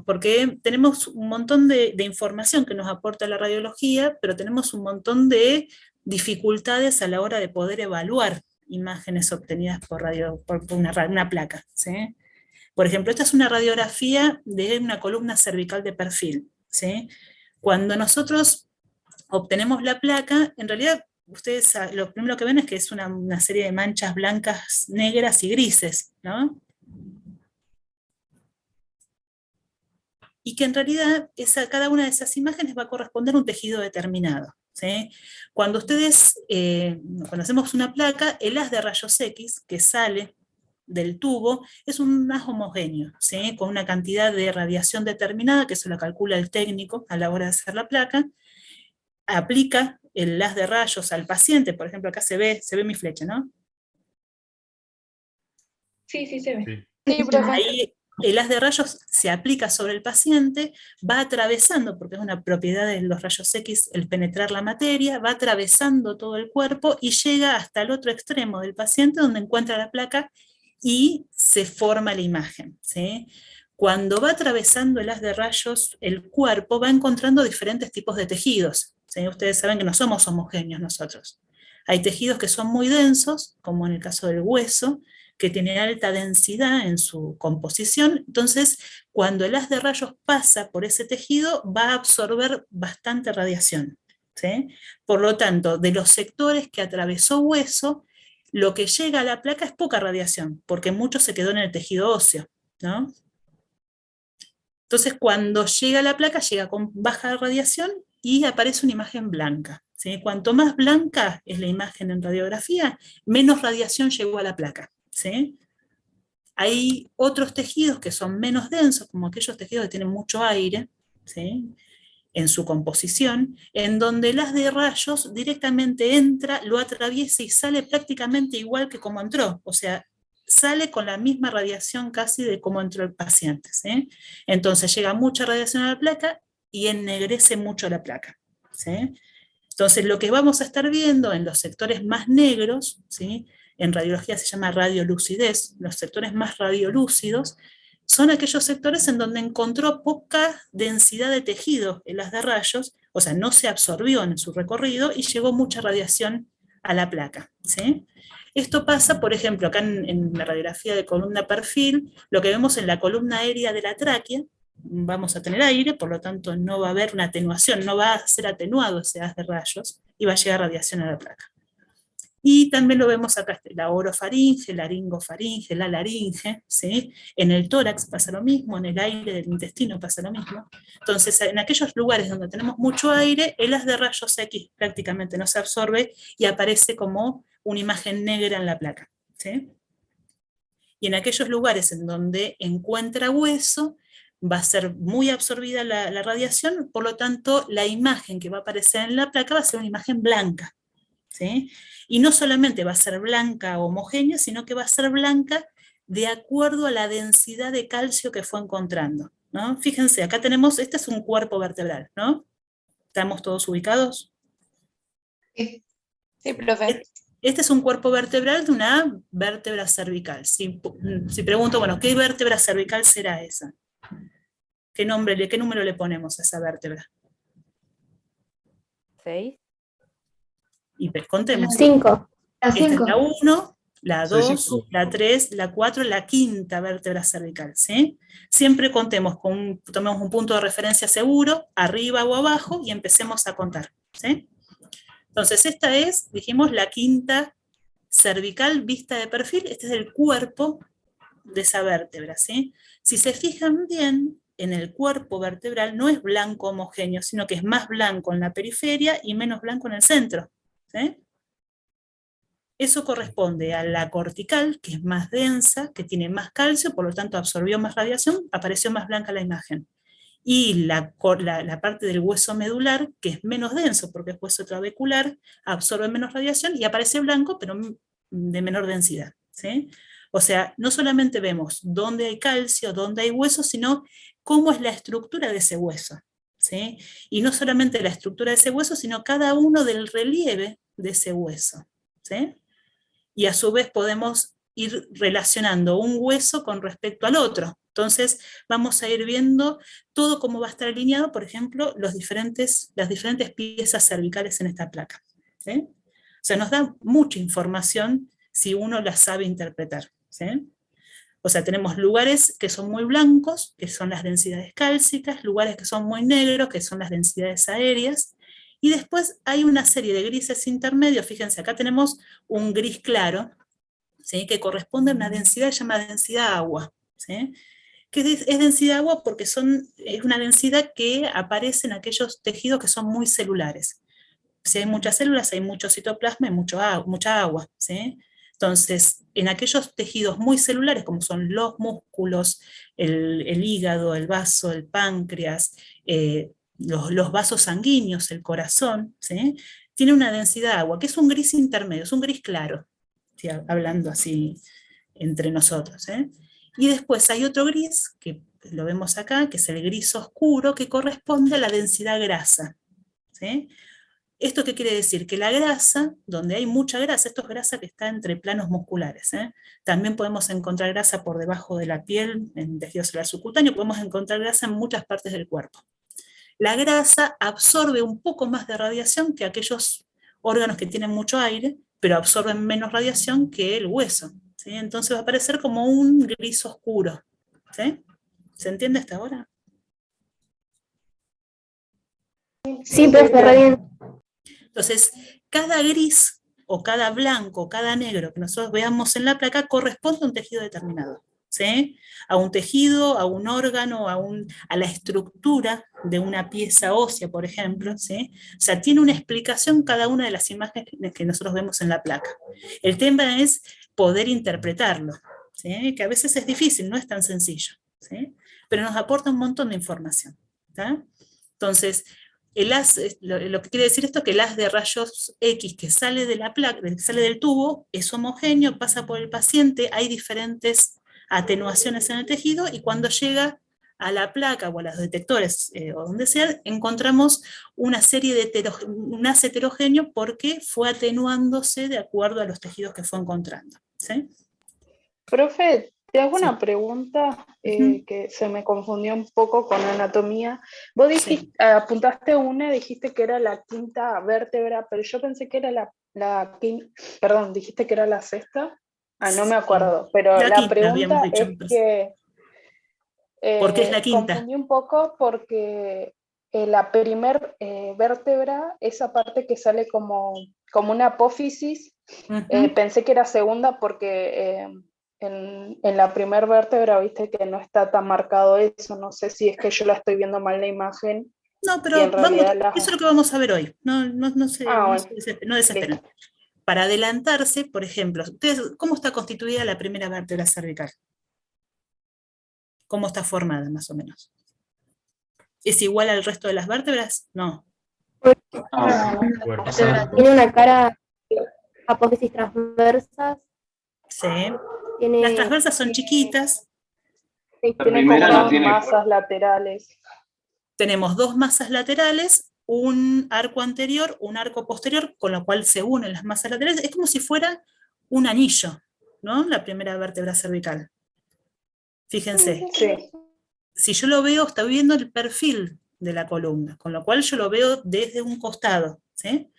porque tenemos un montón de información que nos aporta la radiología, pero tenemos un montón de dificultades a la hora de poder evaluar imágenes obtenidas por una placa, ¿sí? Por ejemplo, esta es una radiografía de una columna cervical de perfil, ¿sí? Cuando nosotros obtenemos la placa, en realidad ustedes lo primero que ven es que es una serie de manchas blancas, negras y grises, ¿no? Y que en realidad cada una de esas imágenes va a corresponder a un tejido determinado, ¿sí? Cuando cuando hacemos una placa, el haz de rayos X que sale del tubo es un haz homogéneo, ¿sí? Con una cantidad de radiación determinada, que eso lo calcula el técnico a la hora de hacer la placa, aplica el haz de rayos al paciente, por ejemplo, acá se ve mi flecha, ¿no? Sí, sí se ve. Sí. Sí, profe. Ahí el haz de rayos se aplica sobre el paciente, va atravesando, porque es una propiedad de los rayos X el penetrar la materia, va atravesando todo el cuerpo y llega hasta el otro extremo del paciente donde encuentra la placa y se forma la imagen, ¿sí? Cuando va atravesando el haz de rayos, el cuerpo va encontrando diferentes tipos de tejidos, ¿sí? Ustedes saben que no somos homogéneos nosotros. Hay tejidos que son muy densos, como en el caso del hueso, que tiene alta densidad en su composición, entonces cuando el haz de rayos pasa por ese tejido va a absorber bastante radiación, ¿sí? Por lo tanto, de los sectores que atravesó hueso, lo que llega a la placa es poca radiación, porque mucho se quedó en el tejido óseo, ¿no? Entonces cuando llega a la placa llega con baja radiación y aparece una imagen blanca, ¿sí? Cuanto más blanca es la imagen en radiografía, menos radiación llegó a la placa, ¿sí? Hay otros tejidos que son menos densos, como aquellos tejidos que tienen mucho aire, ¿sí? En su composición, en donde el haz de rayos directamente entra, lo atraviesa y sale prácticamente igual que como entró, o sea, sale con la misma radiación casi de cómo entró el paciente, ¿sí? Entonces llega mucha radiación a la placa y ennegrece mucho la placa, ¿sí? Entonces, lo que vamos a estar viendo en los sectores más negros, ¿sí? En radiología se llama radiolucidez, los sectores más radiolúcidos, son aquellos sectores en donde encontró poca densidad de tejido el haz de rayos, o sea, no se absorbió en su recorrido y llegó mucha radiación a la placa, ¿sí? Esto pasa, por ejemplo, acá en la radiografía de columna perfil, lo que vemos en la columna aérea de la tráquea, vamos a tener aire, por lo tanto no va a haber una atenuación, no va a ser atenuado ese haz de rayos y va a llegar radiación a la placa. Y también lo vemos acá, la orofaringe, laringofaringe, la laringe, ¿sí? En el tórax pasa lo mismo, en el aire del intestino pasa lo mismo. Entonces, en aquellos lugares donde tenemos mucho aire, el haz de rayos X prácticamente no se absorbe y aparece como una imagen negra en la placa, ¿sí? Y en aquellos lugares en donde encuentra hueso, va a ser muy absorbida la radiación, por lo tanto, la imagen que va a aparecer en la placa va a ser una imagen blanca, ¿sí? Y no solamente va a ser blanca homogénea, sino que va a ser blanca de acuerdo a la densidad de calcio que fue encontrando, ¿no? Fíjense, acá tenemos, este es un cuerpo vertebral, ¿no? ¿Estamos todos ubicados? Sí, sí, profe. Este es un cuerpo vertebral de una vértebra cervical. Si pregunto, bueno, ¿qué vértebra cervical será esa? ¿Qué número le ponemos a esa vértebra? 6. Y contemos. 5. La Esta es 5. la 1, la Soy 2, cinco. la 3, la 4, la quinta vértebra cervical, ¿sí? Siempre contemos tomemos un punto de referencia seguro, arriba o abajo, y empecemos a contar, ¿sí? Entonces esta es, dijimos, la quinta cervical vista de perfil. Este es el cuerpo de esa vértebra, ¿sí? Si se fijan bien, en el cuerpo vertebral no es blanco homogéneo, sino que es más blanco en la periferia y menos blanco en el centro, ¿sí? Eso corresponde a la cortical, que es más densa, que tiene más calcio, por lo tanto absorbió más radiación, apareció más blanca la imagen. Y la parte del hueso medular, que es menos denso, porque es hueso trabecular, absorbe menos radiación y aparece blanco, pero de menor densidad, ¿sí? O sea, no solamente vemos dónde hay calcio, dónde hay hueso, sino cómo es la estructura de ese hueso, ¿sí? Y no solamente la estructura de ese hueso, sino cada uno del relieve de ese hueso, ¿sí? Y a su vez podemos ir relacionando un hueso con respecto al otro. Entonces vamos a ir viendo todo cómo va a estar alineado, por ejemplo, las diferentes piezas cervicales en esta placa. ¿Sí? O sea, nos da mucha información si uno la sabe interpretar. ¿Sí? O sea, tenemos lugares que son muy blancos, que son las densidades cálcicas, lugares que son muy negros, que son las densidades aéreas, y después hay una serie de grises intermedios. Fíjense, acá tenemos un gris claro, ¿sí? Que corresponde a una densidad llamada densidad agua. ¿Sí? Que es densidad agua porque es una densidad que aparece en aquellos tejidos que son muy celulares. Si hay muchas células, hay mucho citoplasma y mucha agua. ¿Sí? Entonces, en aquellos tejidos muy celulares, como son los músculos, el hígado, el vaso, el páncreas, los vasos sanguíneos, el corazón, ¿sí? Tiene una densidad de agua, que es un gris intermedio, es un gris claro, ¿sí? Hablando así entre nosotros. Y después hay otro gris, que lo vemos acá, que es el gris oscuro, que corresponde a la densidad grasa. ¿Sí? ¿Esto qué quiere decir? Que la grasa, donde hay mucha grasa, esto es grasa que está entre planos musculares, también podemos encontrar grasa por debajo de la piel, en tejido celular subcutáneo, podemos encontrar grasa en muchas partes del cuerpo. La grasa absorbe un poco más de radiación que aquellos órganos que tienen mucho aire, pero absorben menos radiación que el hueso. ¿Sí? Entonces va a aparecer como un gris oscuro. ¿Sí? ¿Se entiende hasta ahora? Sí, profe, re bien. Entonces, cada gris o cada blanco o cada negro que nosotros veamos en la placa corresponde a un tejido determinado. ¿Sí? A un tejido, a un órgano, a la estructura de una pieza ósea, por ejemplo. ¿Sí? O sea, tiene una explicación cada una de las imágenes que nosotros vemos en la placa. El tema es poder interpretarlo, ¿sí? Que a veces es difícil, no es tan sencillo, ¿sí? Pero nos aporta un montón de información. ¿Tá? Entonces, el haz, lo que quiere decir esto es que el haz de rayos X que sale de la placa, que sale del tubo, es homogéneo, pasa por el paciente, hay diferentes atenuaciones en el tejido, y cuando llega a la placa o a los detectores o donde sea, encontramos una serie de un haz heterogéneo porque fue atenuándose de acuerdo a los tejidos que fue encontrando. ¿Sí? Profe, te hago Sí. una pregunta Ujú. que se me confundió un poco con anatomía. Vos dijiste, Sí. apuntaste una, dijiste que era la quinta vértebra, pero yo pensé que era la quinta, perdón, dijiste que era la sexta. No me Sí. acuerdo, pero La la quinta habíamos pregunta dicho, es me parece. que ¿Por qué es la quinta? confundí un poco porque la primer vértebra, esa parte que sale como una apófisis, Ujú. pensé que era segunda porque en la primer vértebra, viste que no está tan marcado eso, no sé si es que yo la estoy viendo mal la imagen No, y en pero vamos, realidad eso es lo que vamos a ver hoy. bueno, No desesperen. listo. Para adelantarse, por ejemplo, ustedes, ¿cómo está constituida la primera vértebra cervical? ¿Cómo está formada, más o menos? ¿Es igual al resto de las vértebras? No. Tiene una cara, apófisis transversas, Sí. Las tiene, transversas son chiquitas. Tiene como dos masas laterales. Tenemos dos masas laterales, un arco anterior, un arco posterior, con lo cual se unen las masas laterales. Es como si fuera un anillo, ¿no? La primera vértebra cervical. Fíjense, Sí, si yo lo veo, está viendo el perfil de la columna, con lo cual yo lo veo desde un costado. ¿Sí?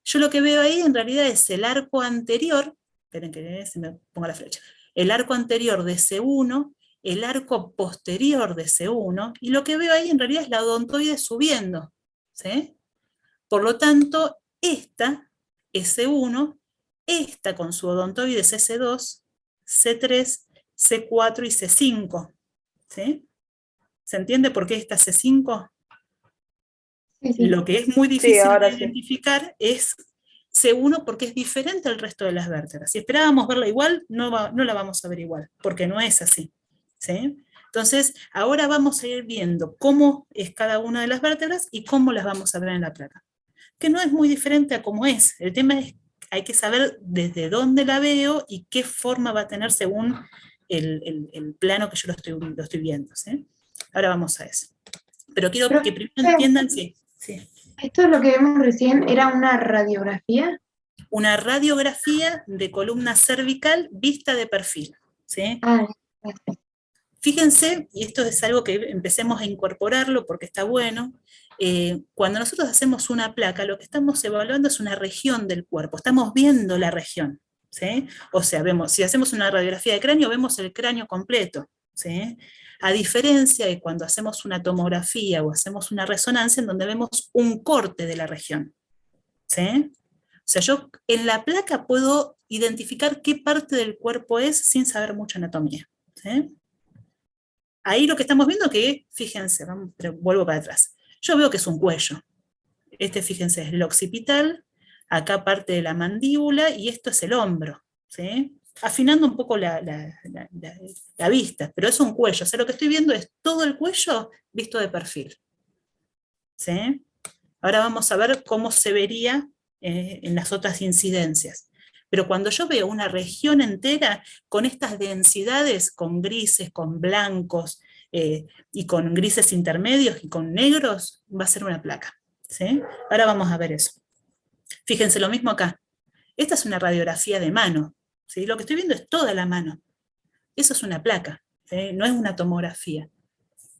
Yo lo que veo ahí en realidad es el arco anterior, esperen que se me ponga la flecha, el arco anterior de C1, el arco posterior de C1, y lo que veo ahí en realidad es la odontoide subiendo. ¿Sí? Por lo tanto, esta es C1, esta con su odontoide es C2, C3, C4 y C5. ¿Sí? ¿Se entiende por qué esta C5? Lo que es muy sí, difícil de ahora sí. identificar es C1 porque es diferente al resto de las vértebras. Si esperábamos verla igual, no la vamos a ver igual, porque no es así. ¿Sí? Entonces, ahora vamos a ir viendo cómo es cada una de las vértebras y cómo las vamos a ver en la placa. Que no es muy diferente a cómo es. El tema es, hay que saber desde dónde la veo y qué forma va a tener según el plano que yo lo estoy viendo. ¿Sí? Ahora vamos a eso. Pero quiero que primero entiendan, sí. Esto es lo que vemos recién, ¿era una radiografía? una radiografía de columna cervical vista de perfil, ¿sí? Ah, Fíjense, y esto es algo que empecemos a incorporarlo porque está bueno, cuando nosotros hacemos una placa, lo que estamos evaluando es una región del cuerpo, estamos viendo la región, ¿sí? O sea, si hacemos una radiografía de cráneo, vemos el cráneo completo, ¿sí? A diferencia de cuando hacemos una tomografía o hacemos una resonancia en donde vemos un corte de la región, ¿sí? O sea, yo en la placa puedo identificar qué parte del cuerpo es sin saber mucha anatomía, ¿sí? Ahí lo que estamos viendo que, fíjense, pero vuelvo para atrás. Yo veo que es un cuello. Este, fíjense, es el occipital, acá parte de la mandíbula, y esto es el hombro, ¿sí? Afinando un poco la vista, pero es un cuello. O sea, lo que estoy viendo es todo el cuello visto de perfil, ¿sí? Ahora vamos a ver cómo se vería en las otras incidencias. Pero cuando yo veo una región entera con estas densidades, con grises, con blancos, y con grises intermedios y con negros, va a ser una placa, ¿sí? Ahora vamos a ver eso. Fíjense lo mismo acá. Esta es una radiografía de mano, ¿sí? Lo que estoy viendo es toda la mano. Eso es una placa, ¿sí? No es una tomografía.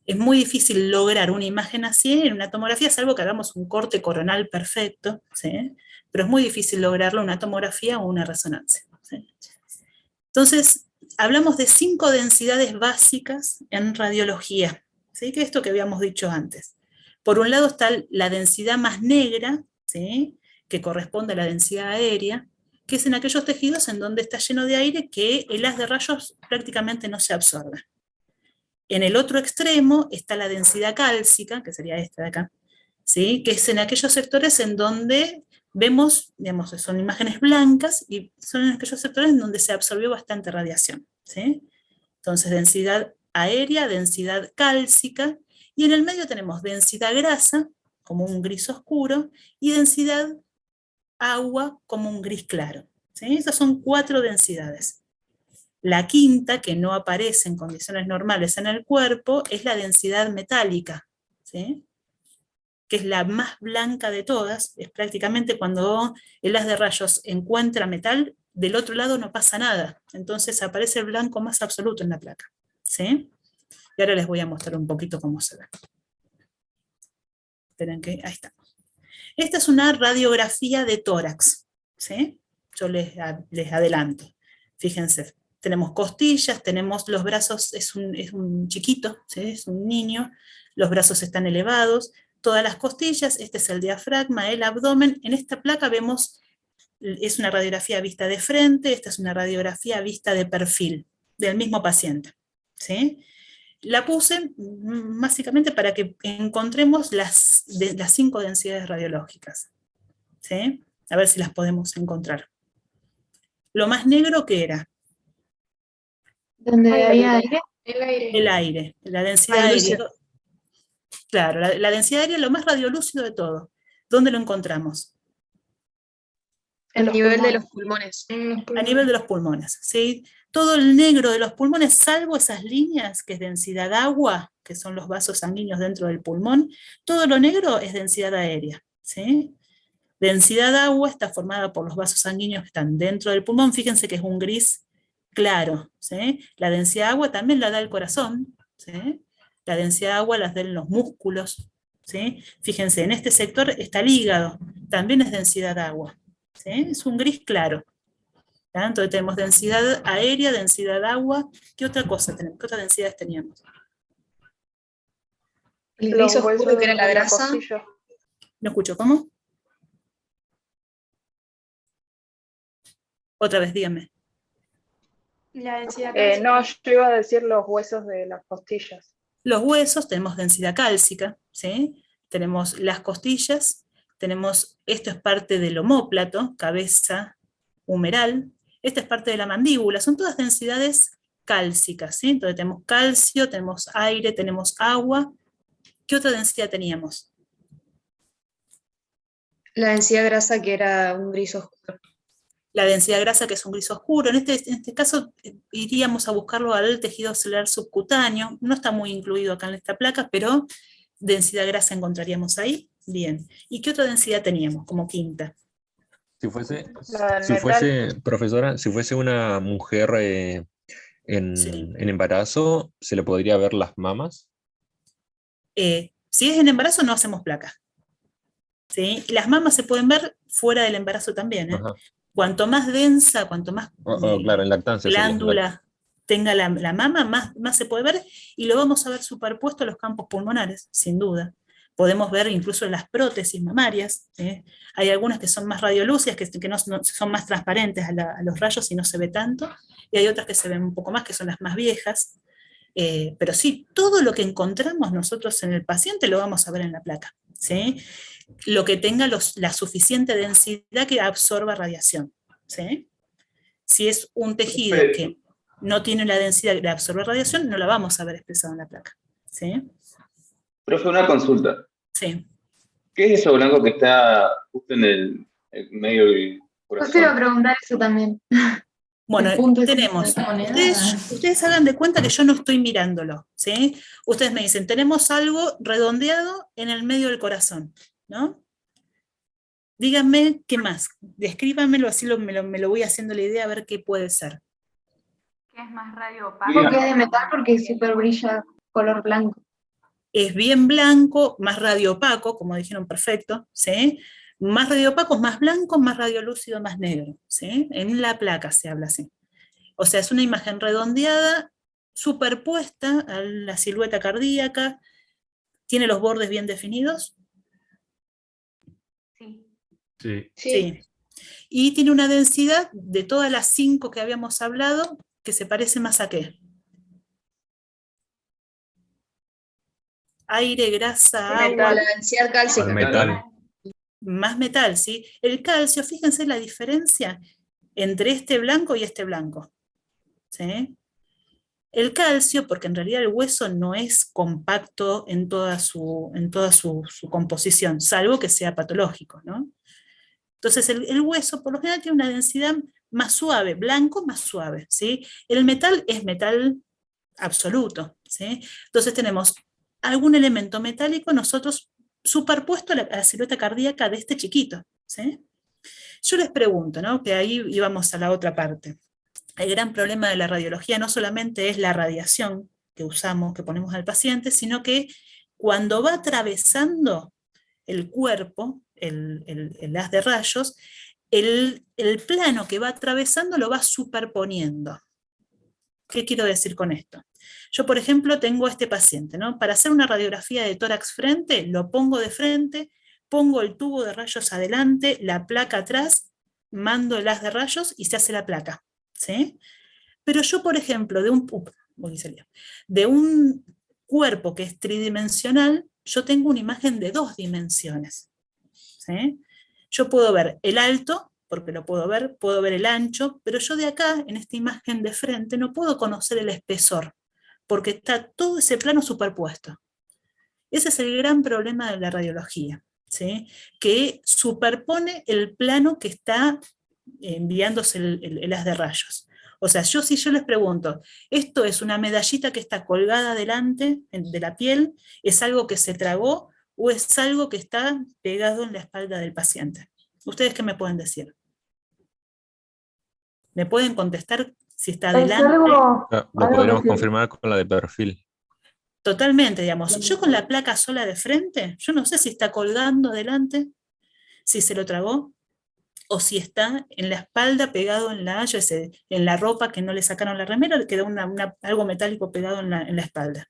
Es muy difícil lograr una imagen así en una tomografía, salvo que hagamos un corte coronal perfecto, ¿sí? Pero es muy difícil lograrlo en una tomografía o una resonancia, ¿sí? Entonces, hablamos de 5 densidades básicas en radiología, ¿sí? Que es esto que habíamos dicho antes. Por un lado está la densidad más negra, ¿sí? Que corresponde a la densidad aérea, que es en aquellos tejidos en donde está lleno de aire que el haz de rayos prácticamente no se absorbe. En el otro extremo está la densidad cálcica, que sería esta de acá, ¿sí? Que es en aquellos sectores en donde vemos, digamos, son imágenes blancas y son en aquellos sectores en donde se absorbió bastante radiación, ¿sí? Entonces, densidad aérea, densidad cálcica, y en el medio tenemos densidad grasa, como un gris oscuro, y densidad agua, como un gris claro, ¿sí? Esas son 4 densidades. La quinta, que no aparece en condiciones normales en el cuerpo, es la densidad metálica, ¿sí? Que es la más blanca de todas. Es prácticamente cuando el haz de rayos encuentra metal, del otro lado no pasa nada. Entonces aparece el blanco más absoluto en la placa, ¿sí? Y ahora les voy a mostrar un poquito cómo se ve. Esperen que, ahí estamos. Esta es una radiografía de tórax, ¿sí? Yo les adelanto. Fíjense, tenemos costillas, tenemos los brazos, es un chiquito, ¿sí? Es un niño, los brazos están elevados, todas las costillas, este es el diafragma, el abdomen. En esta placa vemos, es una radiografía vista de frente, esta es una radiografía vista de perfil, del mismo paciente, ¿sí? La puse básicamente para que encontremos las 5 densidades radiológicas, ¿sí? A ver si las podemos encontrar. Lo más negro que era donde Ay, había aire. aire. El aire. el aire, la densidad Radiolúcido. aérea. Claro, la densidad aérea es lo más radiolúcido de todo. ¿Dónde lo encontramos? El los nivel de pulmones. los pulmones. A nivel de los pulmones, ¿sí? Todo el negro de los pulmones, salvo esas líneas, que es densidad agua, que son los vasos sanguíneos dentro del pulmón, todo lo negro es densidad aérea, ¿sí? Densidad agua está formada por los vasos sanguíneos que están dentro del pulmón, fíjense que es un gris claro, ¿sí? La densidad agua también la da el corazón, ¿sí? La densidad agua la dan los músculos, ¿sí? Fíjense, en este sector está el hígado, también es densidad agua, ¿sí? Es un gris claro. ¿Ya? Entonces tenemos densidad aérea, densidad agua. ¿Qué otra cosa tenemos? ¿Qué otras densidades teníamos? El Los gris oscuro huesos que era la de grasa. costilla. ¿No escucho? ¿Cómo? Otra vez, díganme. La densidad No, yo iba a decir los huesos de las costillas. Los huesos, tenemos densidad cálcica, ¿sí? Tenemos las costillas, tenemos, esto es parte del omóplato, cabeza humeral, esta es parte de la mandíbula, son todas densidades cálcicas, ¿sí? Entonces tenemos calcio, tenemos aire, tenemos agua. ¿Qué otra densidad teníamos? La densidad grasa que era un gris oscuro. La densidad grasa, que es un gris oscuro. En este caso iríamos a buscarlo al tejido celular subcutáneo, no está muy incluido acá en esta placa, pero densidad grasa encontraríamos ahí. Bien. ¿Y qué otra densidad teníamos como quinta? La del Si metal. fuese, profesora, si fuese una mujer Sí. en embarazo, ¿se le podría ver las mamas? Si es en embarazo no hacemos placa. ¿Sí? Las mamas se pueden ver fuera del embarazo también. Ajá. Cuanto más densa, cuanto más Claro, en lactancia sería. glándula tenga la mama, más se puede ver, y lo vamos a ver superpuesto a los campos pulmonares, sin duda. Podemos ver incluso las prótesis mamarias. ¿Sí? Hay algunas que son más radiolúcidas, que son más transparentes a los rayos y no se ve tanto, y hay otras que se ven un poco más, que son las más viejas. Pero sí, todo lo que encontramos nosotros en el paciente lo vamos a ver en la placa. ¿Sí? Lo que tenga la suficiente densidad que absorba radiación. ¿Sí? Si es un tejido que no tiene la densidad de absorber radiación, no la vamos a ver expresada en la placa. ¿Sí? Profe, una consulta. Sí. ¿Qué es eso blanco que está justo en el medio del Yo quiero corazón? preguntar eso también. Bueno, El punto es tenemos, esa moneda. ustedes hagan de cuenta que yo no estoy mirándolo, ¿sí? Ustedes me dicen, tenemos algo redondeado en el medio del corazón, ¿no? Díganme qué más, descríbanmelo, así me lo voy haciendo la idea a ver qué puede ser. ¿Qué es más radio Digo opaco? que es de metal porque siempre brilla color blanco. Es bien blanco, más radiopaco, como dijeron, perfecto, ¿sí? Más radiopaco, más blanco, más radiolúcido, más negro, ¿sí? En la placa se habla así. O sea, es una imagen redondeada, superpuesta a la silueta cardíaca, tiene los bordes bien definidos. Sí. Sí. Sí. Y tiene una densidad de todas las 5 que habíamos hablado, que se parece más a qué. Aire, grasa, agua. La densidad cálcica. Al metal. Más metal, ¿sí? El calcio, fíjense la diferencia entre este blanco y este blanco. ¿Sí? El calcio, porque en realidad el hueso no es compacto en toda su composición, salvo que sea patológico, ¿no? Entonces el hueso por lo general tiene una densidad más suave, blanco más suave, ¿sí? El metal es metal absoluto, ¿sí? Entonces tenemos algún elemento metálico nosotros superpuesto a la silueta cardíaca de este chiquito, ¿sí? Yo les pregunto, ¿no? Que ahí íbamos a la otra parte. El gran problema de la radiología no solamente es la radiación que usamos, que ponemos al paciente, sino que cuando va atravesando el cuerpo, el haz de rayos, el plano que va atravesando lo va superponiendo. ¿Qué quiero decir con esto? Yo, por ejemplo, tengo a este paciente, ¿no? Para hacer una radiografía de tórax frente, lo pongo de frente, pongo el tubo de rayos adelante, la placa atrás, mando el haz de rayos y se hace la placa, ¿sí? Pero yo, por ejemplo, de un cuerpo que es tridimensional, yo tengo una imagen de 2 dimensiones, ¿sí? Yo puedo ver el alto, porque lo puedo ver el ancho, pero yo de acá, en esta imagen de frente, no puedo conocer el espesor, porque está todo ese plano superpuesto. Ese es el gran problema de la radiología, ¿sí? Que superpone el plano que está enviándose el haz de rayos. O sea, si yo les pregunto, ¿esto es una medallita que está colgada delante de la piel? ¿Es algo que se tragó o es algo que está pegado en la espalda del paciente? ¿Ustedes qué me pueden decir? ¿Me pueden contestar si está delante? Lo podríamos confirmar con la de perfil. Totalmente, digamos. Yo con la placa sola de frente, yo no sé si está colgando adelante, si se lo tragó, o si está en la espalda pegado en la ropa que no le sacaron la remera, le quedó algo metálico pegado en la espalda.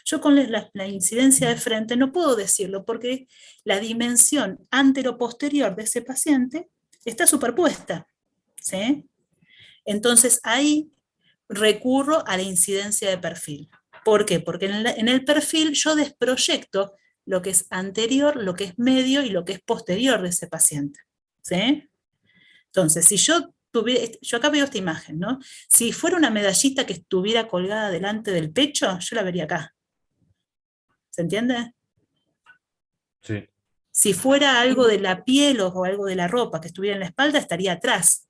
Yo con la incidencia de frente no puedo decirlo porque la dimensión antero-posterior de ese paciente está superpuesta, ¿sí? Entonces ahí recurro a la incidencia de perfil. ¿Por qué? Porque en el perfil yo desproyecto lo que es anterior, lo que es medio y lo que es posterior de ese paciente, ¿sí? Entonces, si yo acá veo esta imagen, ¿no? Si fuera una medallita que estuviera colgada delante del pecho, yo la vería acá. ¿Se entiende? Sí. Si fuera algo de la piel o algo de la ropa que estuviera en la espalda, estaría atrás.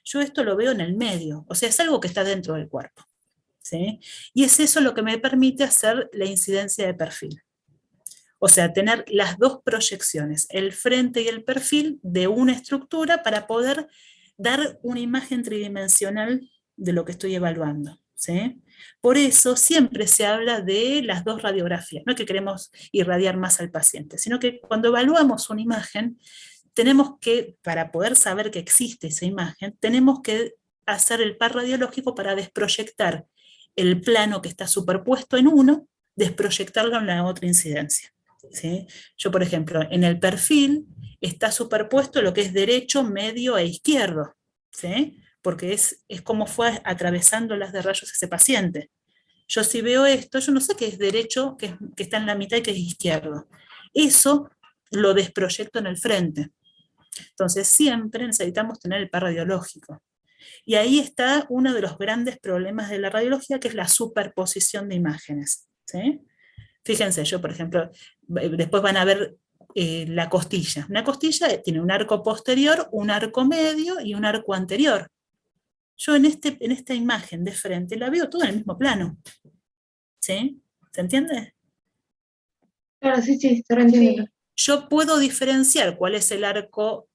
Yo esto lo veo en el medio, o sea, es algo que está dentro del cuerpo, ¿sí? Y es eso lo que me permite hacer la incidencia de perfil. O sea, tener las dos proyecciones, el frente y el perfil de una estructura para poder dar una imagen tridimensional de lo que estoy evaluando, ¿sí? Por eso siempre se habla de las dos radiografías, no es que queremos irradiar más al paciente, sino que cuando evaluamos una imagen, tenemos que, para poder saber que existe esa imagen, tenemos que hacer el par radiológico para desproyectar el plano que está superpuesto en uno, desproyectarlo en la otra incidencia, ¿sí? Yo, por ejemplo, en el perfil está superpuesto lo que es derecho, medio e izquierdo, ¿sí? Porque es como fue atravesando las de rayos ese paciente. Yo si veo esto, yo no sé qué es derecho, que está en la mitad y qué es izquierdo. Eso lo desproyecto en el frente. Entonces siempre necesitamos tener el par radiológico. Y ahí está uno de los grandes problemas de la radiología, que es la superposición de imágenes, ¿sí? Fíjense, yo por ejemplo, después van a ver la costilla. Una costilla tiene un arco posterior, un arco medio y un arco anterior. Yo en esta imagen de frente la veo todo en el mismo plano. ¿Sí? ¿Se entiende? Claro, sí, estoy entendiendo. Yo puedo diferenciar cuál es el arco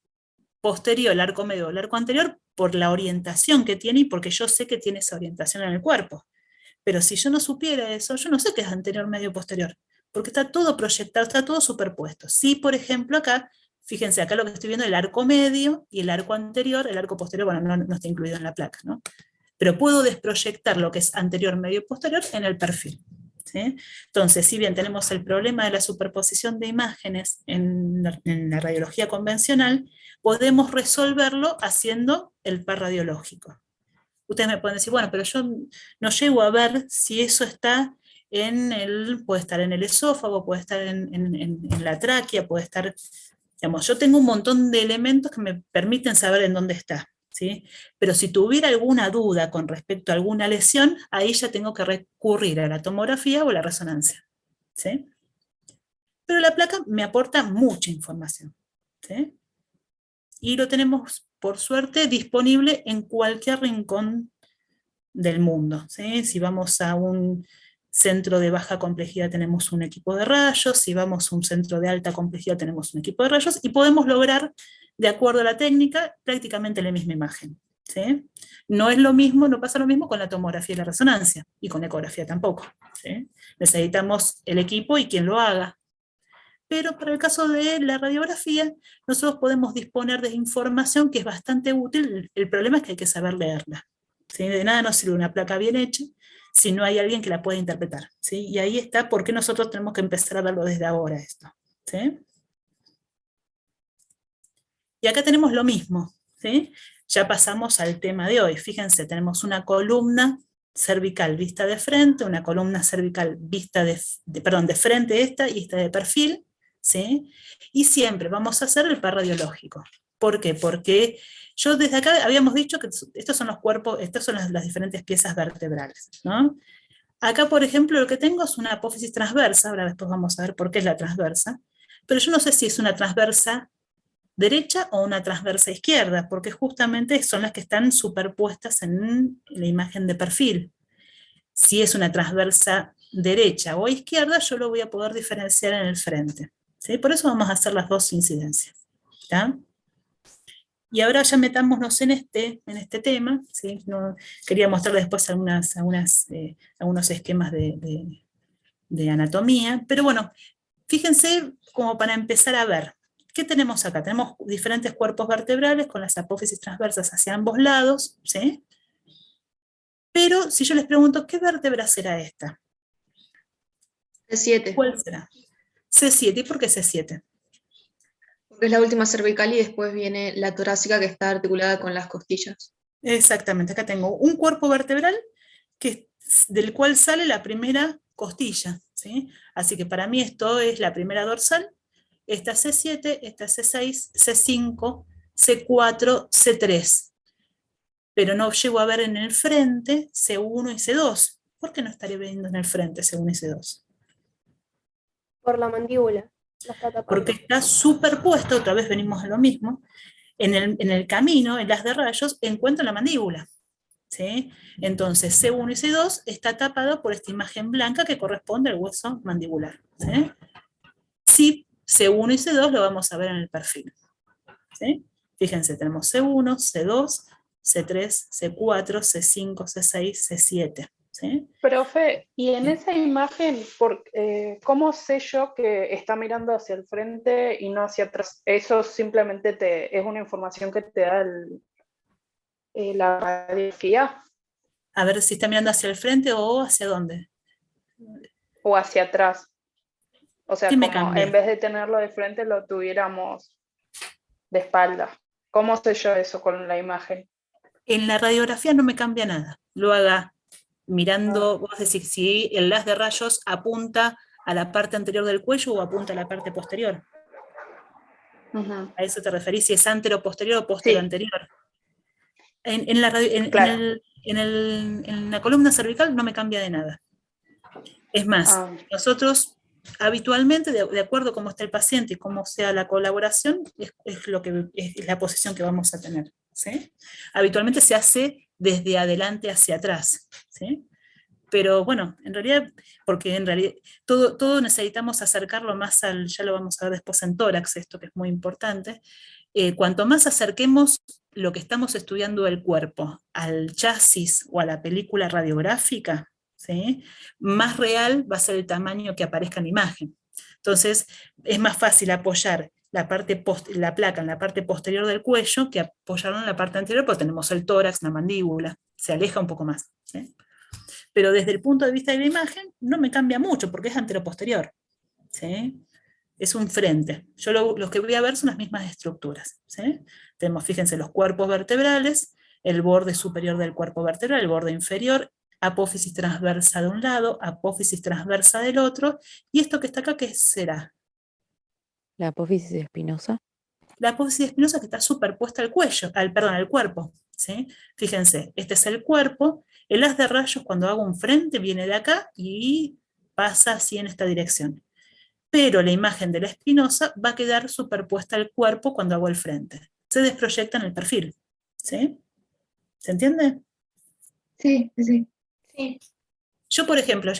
posterior, el arco medio o el arco anterior por la orientación que tiene y porque yo sé que tiene esa orientación en el cuerpo. Pero si yo no supiera eso, yo no sé qué es anterior, medio, posterior, porque está todo proyectado, está todo superpuesto. Sí, por ejemplo, acá, fíjense, acá lo que estoy viendo es el arco medio y el arco anterior, el arco posterior, bueno, no está incluido en la placa, ¿no? Pero puedo desproyectar lo que es anterior, medio y posterior en el perfil, ¿sí? Entonces, si bien tenemos el problema de la superposición de imágenes en la radiología convencional, podemos resolverlo haciendo el par radiológico. Ustedes me pueden decir, bueno, pero yo no llego a ver si eso está puede estar en el esófago, puede estar en la tráquea, puede estar, digamos, yo tengo un montón de elementos que me permiten saber en dónde está, ¿sí? Pero si tuviera alguna duda con respecto a alguna lesión, ahí ya tengo que recurrir a la tomografía o la resonancia, ¿sí? Pero la placa me aporta mucha información, ¿sí? Y lo tenemos, por suerte, disponible en cualquier rincón del mundo, ¿sí? Si vamos a un centro de baja complejidad tenemos un equipo de rayos, si vamos a un centro de alta complejidad tenemos un equipo de rayos, y podemos lograr, de acuerdo a la técnica, prácticamente la misma imagen, ¿sí? No es lo mismo, no pasa lo mismo con la tomografía y la resonancia, y con la ecografía tampoco, ¿sí? Necesitamos el equipo y quien lo haga. Pero para el caso de la radiografía, nosotros podemos disponer de información que es bastante útil. El problema es que hay que saber leerla, ¿sí? De nada nos sirve una placa bien hecha si no hay alguien que la pueda interpretar, ¿sí? Y ahí está por qué nosotros tenemos que empezar a verlo desde ahora esto, ¿sí? Y acá tenemos lo mismo, ¿sí? Ya pasamos al tema de hoy. Fíjense, tenemos una columna cervical vista de frente, una columna cervical vista de frente esta y esta de perfil, ¿sí? Y siempre vamos a hacer el par radiológico. ¿Por qué? Porque yo desde acá habíamos dicho que estos son los cuerpos, estas son las diferentes piezas vertebrales, ¿no? Acá, por ejemplo, lo que tengo es una apófisis transversa, ahora después vamos a ver por qué es la transversa, pero yo no sé si es una transversa derecha o una transversa izquierda, porque justamente son las que están superpuestas en la imagen de perfil. Si es una transversa derecha o izquierda, yo lo voy a poder diferenciar en el frente, ¿sí? Por eso vamos a hacer las dos incidencias, ¿tá? Y ahora ya metámonos en este tema, ¿sí? No, quería mostrarles después algunos esquemas de anatomía, pero bueno, fíjense como para empezar a ver. ¿Qué tenemos acá? Tenemos diferentes cuerpos vertebrales con las apófisis transversas hacia ambos lados, ¿sí? Pero si yo les pregunto, ¿qué vértebra será esta? C7. ¿Cuál será? C7. ¿Y por qué C7? Porque es la última cervical y después viene la torácica que está articulada con las costillas. Exactamente, acá tengo un cuerpo vertebral del cual sale la primera costilla, ¿sí? Así que para mí esto es la primera dorsal, esta C7, esta C6, C5, C4, C3. Pero no llego a ver en el frente C1 y C2. ¿Por qué no estaría viendo en el frente C1 y C2? Por la mandíbula. La está tapando. Porque está superpuesto, otra vez venimos a lo mismo, en el camino, en las de rayos, encuentro la mandíbula, ¿sí? Entonces C1 y C2 está tapado por esta imagen blanca que corresponde al hueso mandibular, ¿sí? C1 y C2 lo vamos a ver en el perfil. ¿Sí? Fíjense, tenemos C1, C2, C3, C4, C5, C6, C7. ¿Sí? Profe, y en Sí. esa imagen, ¿cómo sé yo que está mirando hacia el frente y no hacia atrás? Eso simplemente es una información que te da la radiografía, A ver si está mirando hacia el frente o hacia dónde. o hacia atrás. O sea, ¿Qué me como cambia? en vez de tenerlo de frente, lo tuviéramos de espalda. ¿Cómo sé yo eso con la imagen? En la radiografía no me cambia nada. Lo haga mirando, vos decís, si el haz de rayos apunta a la parte anterior del cuello o apunta a la parte posterior. Ujú. ¿A eso te referís? Si es antero posterior o postero Sí. anterior. En Claro. en la columna cervical no me cambia de nada. Es más, Ah, nosotros habitualmente, de acuerdo a cómo está el paciente y cómo sea la colaboración, es la posición que vamos a tener. ¿Sí? Habitualmente se hace desde adelante hacia atrás. ¿Sí? Pero bueno, porque en realidad todo necesitamos acercarlo más ya lo vamos a ver después en tórax, esto que es muy importante. Cuanto más acerquemos lo que estamos estudiando del cuerpo al chasis o a la película radiográfica, ¿sí? Más real va a ser el tamaño que aparezca en la imagen. Entonces, es más fácil apoyar la placa en la parte posterior del cuello que apoyarlo en la parte anterior, porque tenemos el tórax, la mandíbula, se aleja un poco más. ¿Sí? Pero desde el punto de vista de la imagen no me cambia mucho porque es anteroposterior. ¿Sí? Es un frente. Yo los que voy a ver son las mismas estructuras. ¿Sí? Tenemos, fíjense, los cuerpos vertebrales, el borde superior del cuerpo vertebral, el borde inferior, apófisis transversa de un lado, apófisis transversa del otro, y esto que está acá, ¿qué será? La apófisis espinosa. La apófisis espinosa que está superpuesta al cuello, al cuerpo. ¿Sí? Fíjense, este es el cuerpo, el haz de rayos cuando hago un frente viene de acá y pasa así en esta dirección. Pero la imagen de la espinosa va a quedar superpuesta al cuerpo cuando hago el frente. Se desproyecta en el perfil. ¿Sí? ¿Se entiende? Sí, sí. Sí. Yo, por ejemplo,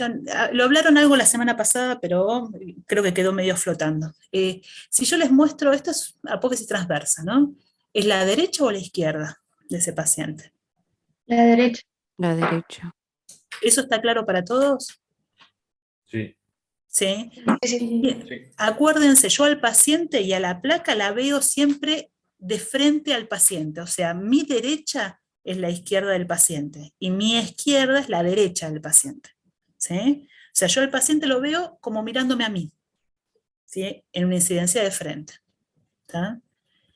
lo hablaron algo la semana pasada, pero creo que quedó medio flotando. Si yo les muestro, esto es apófisis transversa, ¿no? ¿Es la derecha o la izquierda de ese paciente? La derecha. La derecha. ¿Eso está claro para todos? Sí. ¿Sí? Sí, sí. Bien. Sí. Acuérdense, yo al paciente y a la placa la veo siempre de frente al paciente, o sea, mi derecha es la izquierda del paciente y mi izquierda es la derecha del paciente. ¿Sí? O sea, yo al paciente lo veo como mirándome a mí, ¿sí? En una incidencia de frente. ¿Tá?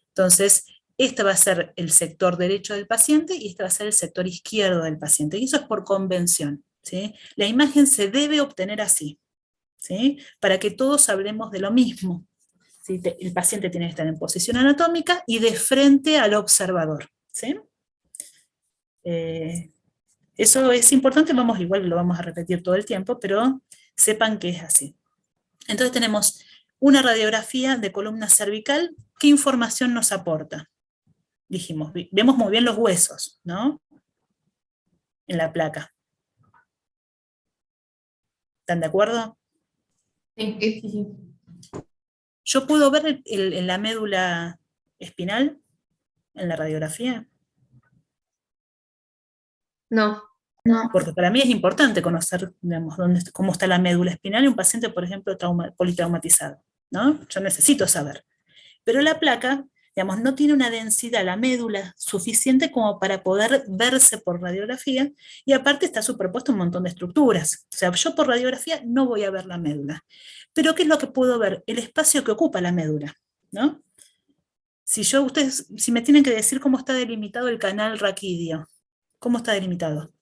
Entonces, este va a ser el sector derecho del paciente y este va a ser el sector izquierdo del paciente. Y eso es por convención. ¿Sí? La imagen se debe obtener así, ¿sí? Para que todos hablemos de lo mismo. ¿Sí? El paciente tiene que estar en posición anatómica y de frente al observador. ¿Sí? Eso es importante, igual lo vamos a repetir todo el tiempo, pero sepan que es así. Entonces tenemos una radiografía de columna cervical. ¿Qué información nos aporta? Dijimos, vemos muy bien los huesos, ¿no? En la placa. ¿Están de acuerdo? Sí, sí, sí. ¿Yo puedo ver en la médula espinal en la radiografía? No, no. Porque para mí es importante conocer, digamos, cómo está la médula espinal en un paciente, por ejemplo, politraumatizado, ¿no? Yo necesito saber. Pero la placa, digamos, no tiene una densidad, la médula, suficiente como para poder verse por radiografía, y aparte está superpuesto un montón de estructuras. O sea, yo por radiografía no voy a ver la médula. Pero ¿qué es lo que puedo ver? El espacio que ocupa la médula, ¿no? Si me tienen que decir cómo está delimitado el canal raquídeo, ¿cómo está delimitado?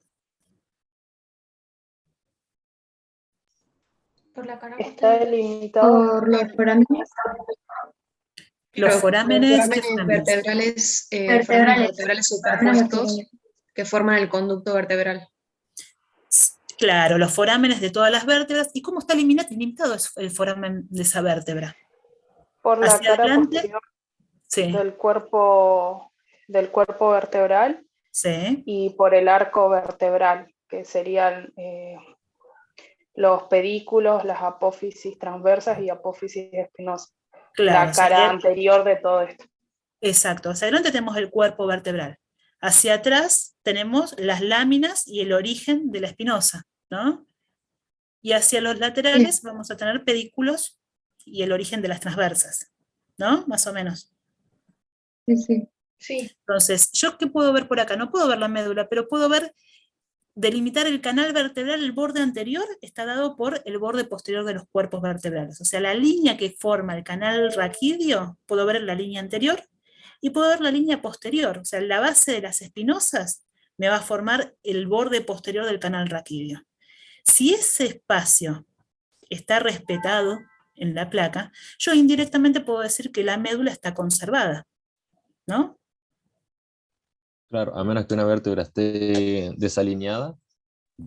Por la cara está costal. delimitado. Por los forámenes. Los forámenes, ¿qué Forámenes forámenes? vertebrales, Vertebrales. forámenes vertebrales superpuestos que forman el conducto vertebral. Claro, los forámenes de todas las vértebras. ¿Y cómo está limitado el foramen de esa vértebra? Por la Hacia cara adelante, posterior sí, del cuerpo vertebral sí, y por el arco vertebral, que serían los pedículos, las apófisis transversas y apófisis espinosas. Claro, la cara hacia- anterior de todo esto. exacto, hacia adelante tenemos el cuerpo vertebral. Hacia atrás tenemos las láminas y el origen de la espinosa, ¿no? Y hacia los laterales vamos a tener pedículos y el origen de las transversas, ¿no? Más o menos. Sí, sí. Sí. Entonces, ¿yo qué puedo ver por acá? No puedo ver la médula, pero puedo ver, delimitar el canal vertebral. El borde anterior está dado por el borde posterior de los cuerpos vertebrales. O sea, la línea que forma el canal raquídeo, puedo ver la línea anterior y puedo ver la línea posterior. O sea, la base de las espinosas me va a formar el borde posterior del canal raquídeo. Si ese espacio está respetado en la placa, yo indirectamente puedo decir que la médula está conservada, ¿no? Claro, a menos que una vértebra esté desalineada,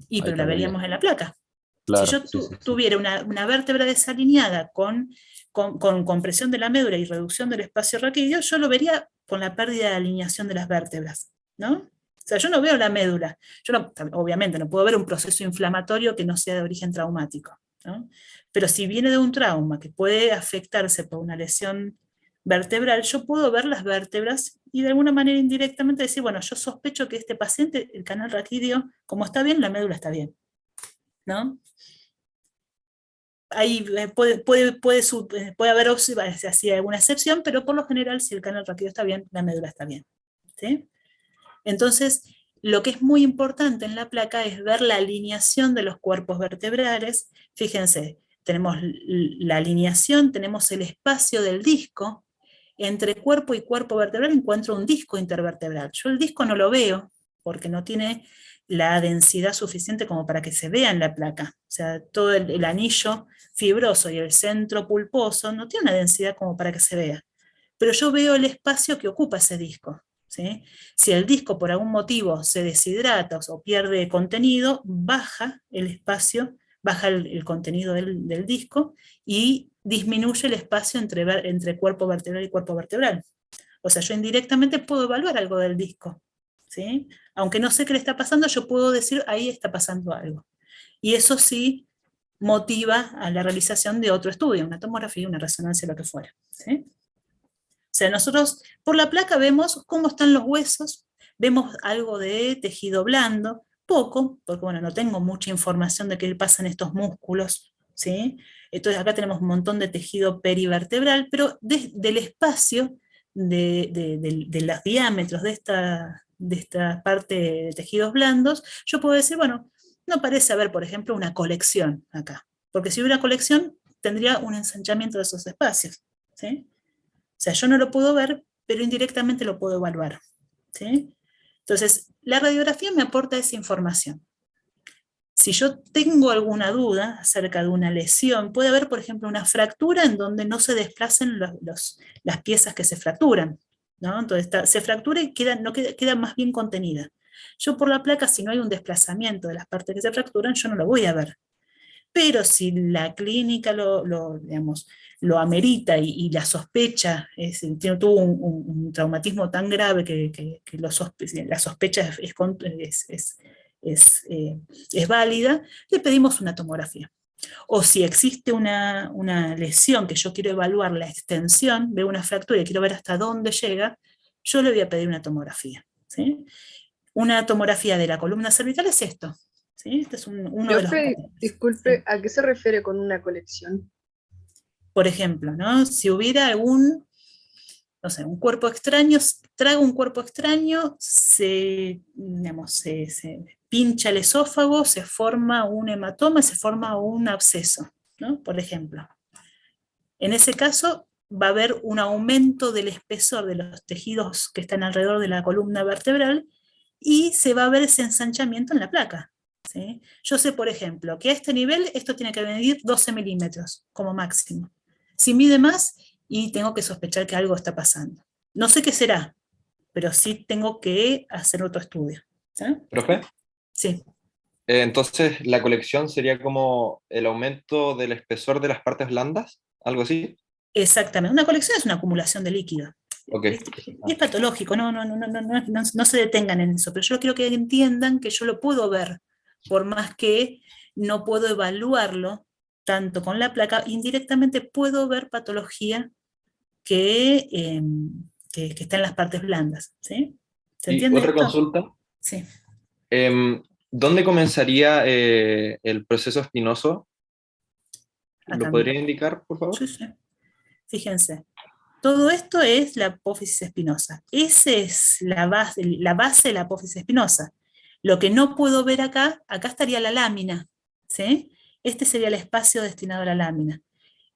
Y ahí pero la cambiaría. veríamos en la placa. Si Claro, yo sí, sí, sí. tuviera una vértebra desalineada con compresión de la médula y reducción del espacio raquídeo, yo lo vería con la pérdida de alineación de las vértebras, ¿no? O sea, yo no veo la médula. Yo obviamente no puedo ver un proceso inflamatorio que no sea de origen traumático, ¿no? Pero si viene de un trauma que puede afectarse por una lesión vertebral, yo puedo ver las vértebras y de alguna manera indirectamente decir, bueno, yo sospecho que este paciente, el canal raquídeo, como está bien, la médula está bien, ¿no? Ahí puede haber así alguna excepción, pero por lo general, si el canal raquídeo está bien, la médula está bien, ¿sí? Entonces, lo que es muy importante en la placa es ver la alineación de los cuerpos vertebrales. Fíjense, tenemos la alineación, tenemos el espacio del disco. Entre cuerpo y cuerpo vertebral encuentro un disco intervertebral. Yo el disco no lo veo porque no tiene la densidad suficiente como para que se vea en la placa. O sea, todo el anillo fibroso y el centro pulposo no tiene una densidad como para que se vea. Pero yo veo el espacio que ocupa ese disco, ¿sí? Si el disco por algún motivo se deshidrata o pierde contenido, baja el espacio, baja el contenido del disco y disminuye el espacio entre cuerpo vertebral y cuerpo vertebral. O sea, yo indirectamente puedo evaluar algo del disco, ¿sí? Aunque no sé qué le está pasando, yo puedo decir, ahí está pasando algo. Y eso sí motiva a la realización de otro estudio, una tomografía, una resonancia, lo que fuera, ¿sí? O sea, nosotros por la placa vemos cómo están los huesos, vemos algo de tejido blando, poco, porque bueno, no tengo mucha información de qué pasa en estos músculos, ¿sí? Entonces acá tenemos un montón de tejido perivertebral, pero del espacio, de los diámetros de esta parte de tejidos blandos, yo puedo decir, bueno, no parece haber, por ejemplo, una colección acá, porque si hubiera colección, tendría un ensanchamiento de esos espacios, ¿sí? O sea, yo no lo puedo ver, pero indirectamente lo puedo evaluar, ¿sí? Entonces, la radiografía me aporta esa información. Si yo tengo alguna duda acerca de una lesión, puede haber, por ejemplo, una fractura en donde no se desplacen las piezas que se fracturan, ¿no? Entonces se fractura y queda más bien contenida. Yo por la placa, si no hay un desplazamiento de las partes que se fracturan, yo no lo voy a ver. Pero si la clínica digamos, lo amerita y la sospecha, tuvo un traumatismo tan grave que la sospecha es válida, le pedimos una tomografía. O si existe una lesión que yo quiero evaluar la extensión, veo una fractura y quiero ver hasta dónde llega, yo le voy a pedir una tomografía, ¿sí? Una tomografía de la columna cervical es esto, ¿sí? Este es uno de los Profe, patrones. disculpe, Sí. ¿a qué se refiere con una colección? Por ejemplo, ¿no? Si hubiera no sé, un cuerpo extraño, trago un cuerpo extraño, digamos, se pincha el esófago, se forma un hematoma, se forma un absceso, ¿no? Por ejemplo. En ese caso, va a haber un aumento del espesor de los tejidos que están alrededor de la columna vertebral y se va a ver ese ensanchamiento en la placa, ¿sí? Yo sé, por ejemplo, que a este nivel esto tiene que medir 12 milímetros como máximo. Si mide más, y tengo que sospechar que algo está pasando. No sé qué será, pero sí tengo que hacer otro estudio, ¿sí? ¿Profe? Sí. Entonces, ¿la colección sería como el aumento del espesor de las partes blandas? ¿Algo así? Exactamente. Una colección es una acumulación de líquido. Ok. Es patológico, no se detengan en eso, pero yo quiero que entiendan que yo lo puedo ver, por más que no puedo evaluarlo tanto con la placa, indirectamente puedo ver patología que está en las partes blandas. ¿Sí? ¿Se Y entiende otra esto? consulta. Sí. ¿Dónde comenzaría el proceso espinoso? Acá ¿Lo podría mismo. indicar, por favor? Sí, sí. Fíjense. Todo esto es la apófisis espinosa. Esa es la base de la apófisis espinosa. Lo que no puedo ver acá estaría la lámina. ¿Sí? Este sería el espacio destinado a la lámina.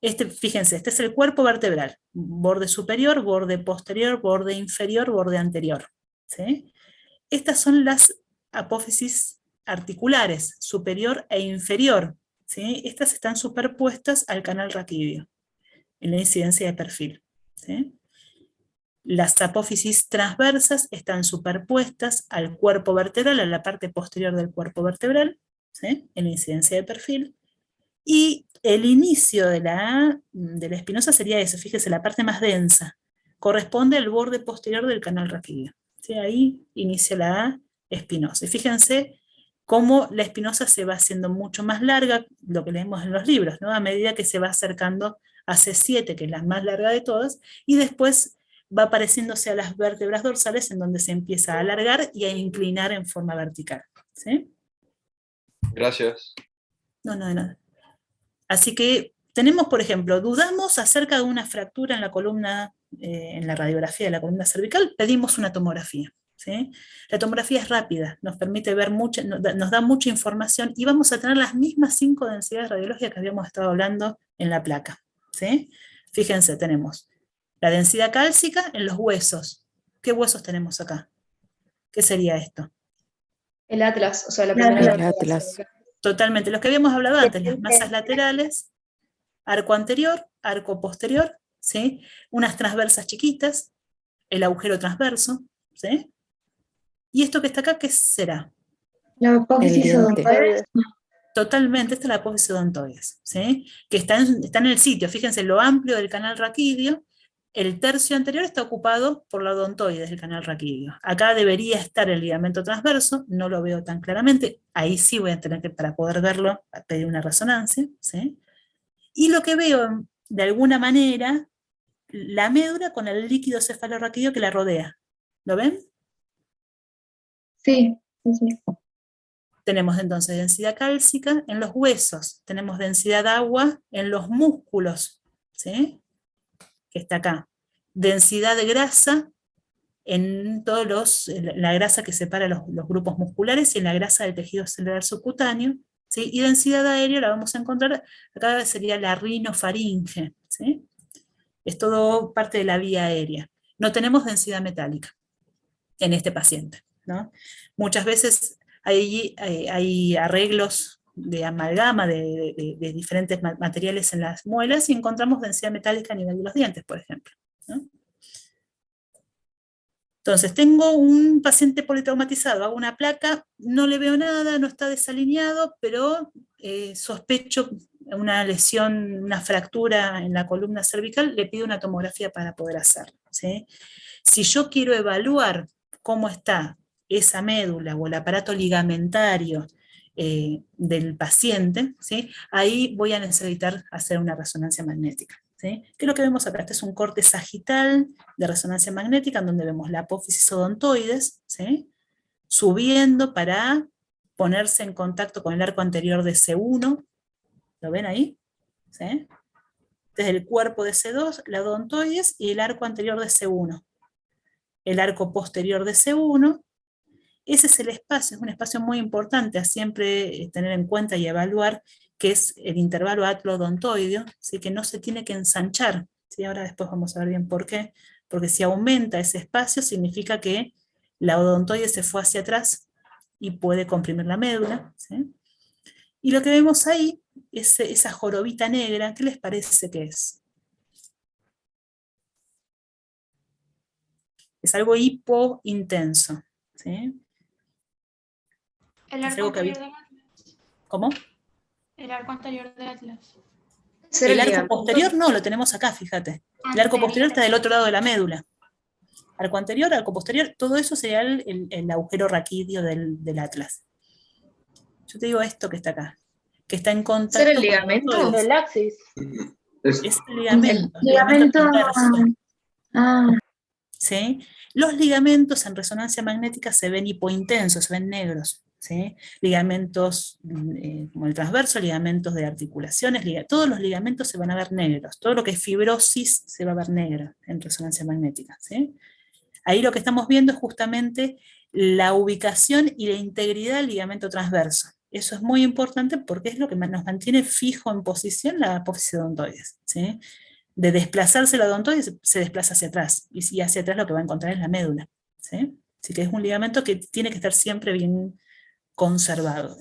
Fíjense, este es el cuerpo vertebral. Borde superior, borde posterior, borde inferior, borde anterior. ¿Sí? Estas son las apófisis articulares, superior e inferior. ¿Sí? Estas están superpuestas al canal raquídeo, en la incidencia de perfil. ¿Sí? Las apófisis transversas están superpuestas al cuerpo vertebral, a la parte posterior del cuerpo vertebral, ¿sí? En la incidencia de perfil. Y el inicio de la espinosa sería eso, fíjese, la parte más densa. Corresponde al borde posterior del canal raquídeo. ¿Sí? Ahí inicia la espinosa. Y fíjense cómo la espinosa se va haciendo mucho más larga, lo que leemos en los libros, ¿no? A medida que se va acercando a C7, que es la más larga de todas, y después va pareciéndose a las vértebras dorsales, en donde se empieza a alargar y a inclinar en forma vertical. ¿Sí? Gracias. No, de nada. Así que tenemos, por ejemplo, dudamos acerca de una fractura en la columna, en la radiografía de la columna cervical, pedimos una tomografía. ¿Sí? La tomografía es rápida, nos permite ver mucha, nos da mucha información y vamos a tener las mismas 5 densidades radiológicas que habíamos estado hablando en la placa. ¿Sí? Fíjense, tenemos la densidad cálcica en los huesos. ¿Qué huesos tenemos acá? ¿Qué sería esto? El atlas, o sea, la Claro. primera El atlas. Totalmente, los que habíamos hablado antes, las masas laterales, arco anterior, arco posterior, ¿sí? Unas transversas chiquitas, el agujero transverso, ¿sí? ¿Y esto que está acá qué será? La El apófisis diente. odontoides. Totalmente, esta es la apófisis odontoides, ¿sí? Que está en el sitio, fíjense, lo amplio del canal raquídeo, el tercio anterior está ocupado por la odontoides del canal raquídeo. Acá debería estar el ligamento transverso, no lo veo tan claramente, ahí sí voy a tener que, para poder verlo, pedir una resonancia, ¿sí? Y lo que veo, de alguna manera, la médula con el líquido cefalorraquídeo que la rodea. ¿Lo ven? Sí, sí. Tenemos entonces densidad cálcica en los huesos, tenemos densidad de agua en los músculos, ¿sí? Que está acá. Densidad de grasa en la grasa que separa los grupos musculares y en la grasa del tejido celular subcutáneo, ¿sí? Y densidad de aéreo la vamos a encontrar, acá sería la rinofaringe, ¿sí? Es todo parte de la vía aérea. No tenemos densidad metálica en este paciente, ¿no? Muchas veces hay arreglos de amalgama de diferentes materiales en las muelas y encontramos densidad metálica a nivel de los dientes, por ejemplo, ¿no? Entonces, tengo un paciente politraumatizado, hago una placa, no le veo nada, no está desalineado, pero sospecho una lesión, una fractura en la columna cervical, le pido una tomografía para poder hacerlo, ¿sí? Si yo quiero evaluar cómo está esa médula o el aparato ligamentario del paciente, ¿sí? Ahí voy a necesitar hacer una resonancia magnética. ¿Sí? ¿Qué es lo que vemos acá? Este es un corte sagital de resonancia magnética en donde vemos la apófisis odontoides, ¿sí? Subiendo para ponerse en contacto con el arco anterior de C1, ¿lo ven ahí? ¿Sí? Desde el cuerpo de C2, la odontoides y el arco anterior de C1. El arco posterior de C1, ese es el espacio, es un espacio muy importante a siempre tener en cuenta y evaluar, que es el intervalo atlo-odontoideo, ¿sí? Que no se tiene que ensanchar, ¿sí? Ahora después vamos a ver bien por qué, porque si aumenta ese espacio significa que la odontoide se fue hacia atrás y puede comprimir la médula, ¿sí? Y lo que vemos ahí es esa jorobita negra, ¿qué les parece que es? Es algo hipointenso, ¿sí? El Es arco algo que anterior había... del Atlas. ¿Cómo? El arco anterior del Atlas. Ser El el arco ligamento. posterior no, lo tenemos acá, fíjate. El arco posterior está del otro lado de la médula. Arco anterior, arco posterior, todo eso sería el agujero raquídeo del atlas. Yo te digo esto que está acá, que está en ¿Ser el contacto con ligamento? odontoides. El axis. Es- Es el ligamento, El ligamento. transverso. Ah, ¿Sí? Los ligamentos en resonancia magnética se ven hipointensos, se ven negros. ¿Sí? Ligamentos como el transverso, ligamentos de articulaciones, todos los ligamentos se van a ver negros, todo lo que es fibrosis se va a ver negro en resonancia magnética. ¿Sí? Ahí lo que estamos viendo es justamente la ubicación y la integridad del ligamento transverso. Eso es muy importante porque es lo que nos mantiene fijo en posición la apófisis odontoides. ¿Sí? De desplazarse la odontoide se desplaza hacia atrás, y si hacia atrás lo que va a encontrar es la médula. ¿Sí? Así que es un ligamento que tiene que estar siempre bien conservado.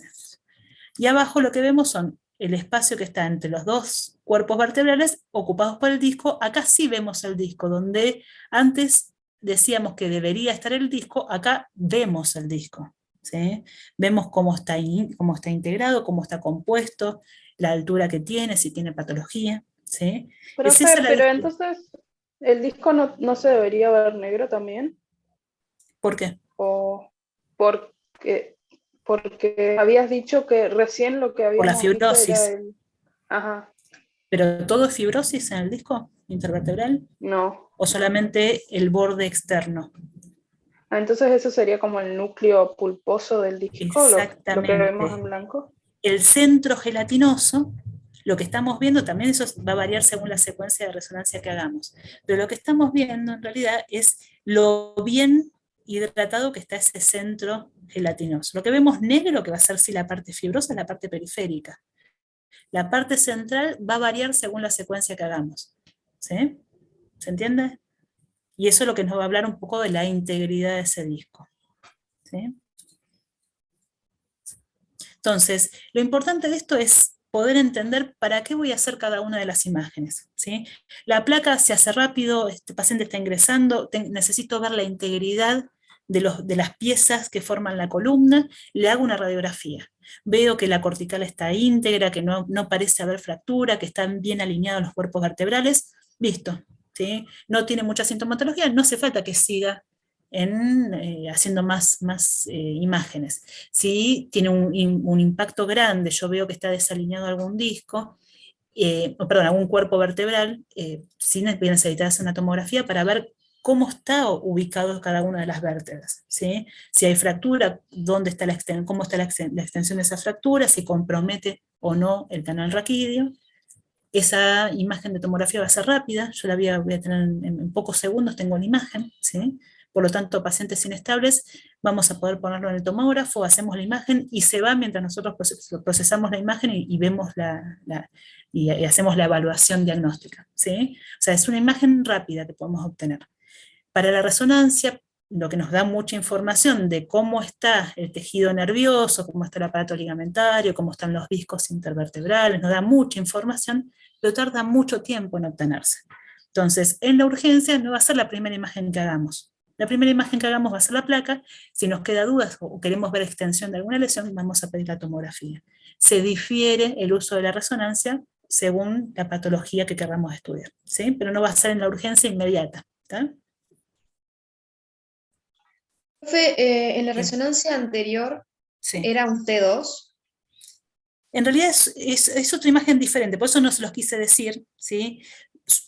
Y abajo lo que vemos son el espacio que está entre los dos cuerpos vertebrales ocupados por el disco. Acá sí vemos el disco, donde antes decíamos que debería estar el disco, acá vemos el disco. ¿Sí? Vemos cómo está integrado, cómo está compuesto, la altura que tiene, si tiene patología. ¿Sí? Es esa Profe, la pero discusión. entonces, ¿el disco no se debería ver negro también? ¿Por qué? ¿O porque habías dicho que recién lo que Por la habíamos visto era fibrosis. el... Ajá, ¿Pero todo es fibrosis en el disco intervertebral? no. ¿O solamente el borde externo? Ah, entonces eso sería como el núcleo pulposo del disco, lo que vemos en Exactamente. blanco. El centro gelatinoso, lo que estamos viendo también, eso va a variar según la secuencia de resonancia que hagamos, pero lo que estamos viendo en realidad es lo bien hidratado que está ese centro gelatinoso. Lo que vemos negro, que va a ser sí la parte fibrosa, es la parte periférica. La parte central va a variar según la secuencia que hagamos. ¿Sí? ¿Se entiende? Y eso es lo que nos va a hablar un poco de la integridad de ese disco. ¿Sí? Entonces, lo importante de esto es poder entender para qué voy a hacer cada una de las imágenes. ¿Sí? La placa se hace rápido, este paciente está ingresando, necesito ver la integridad de las piezas que forman la columna, le hago una radiografía. Veo que la cortical está íntegra, que no parece haber fractura, que están bien alineados los cuerpos vertebrales, listo. ¿Sí? No tiene mucha sintomatología, no hace falta que siga haciendo más imágenes. Si tiene un impacto grande, yo veo que está desalineado algún disco, perdón, algún cuerpo vertebral, sí voy a necesitar hacer una tomografía para ver cómo está ubicado cada una de las vértebras. ¿Sí? Si hay fractura, dónde está cómo está la extensión de esa fractura, si compromete o no el canal raquídeo. Esa imagen de tomografía va a ser rápida, yo la voy a tener en pocos segundos, tengo la imagen, ¿sí? Por lo tanto, pacientes inestables, vamos a poder ponerlo en el tomógrafo, hacemos la imagen y se va mientras nosotros procesamos la imagen y vemos y hacemos la evaluación diagnóstica, ¿sí? O sea, es una imagen rápida que podemos obtener. Para la resonancia, lo que nos da mucha información de cómo está el tejido nervioso, cómo está el aparato ligamentario, cómo están los discos intervertebrales, nos da mucha información, pero tarda mucho tiempo en obtenerse. Entonces, en la urgencia no va a ser la primera imagen que hagamos. La primera imagen que hagamos va a ser la placa. Si nos queda dudas o queremos ver extensión de alguna lesión, vamos a pedir la tomografía. Se difiere el uso de la resonancia según la patología que queramos estudiar, ¿sí? Pero no va a ser en la urgencia inmediata, ¿está? Profe, en la Sí. resonancia anterior Sí. era un T2. En realidad es otra imagen diferente, por eso no se los quise decir, ¿sí?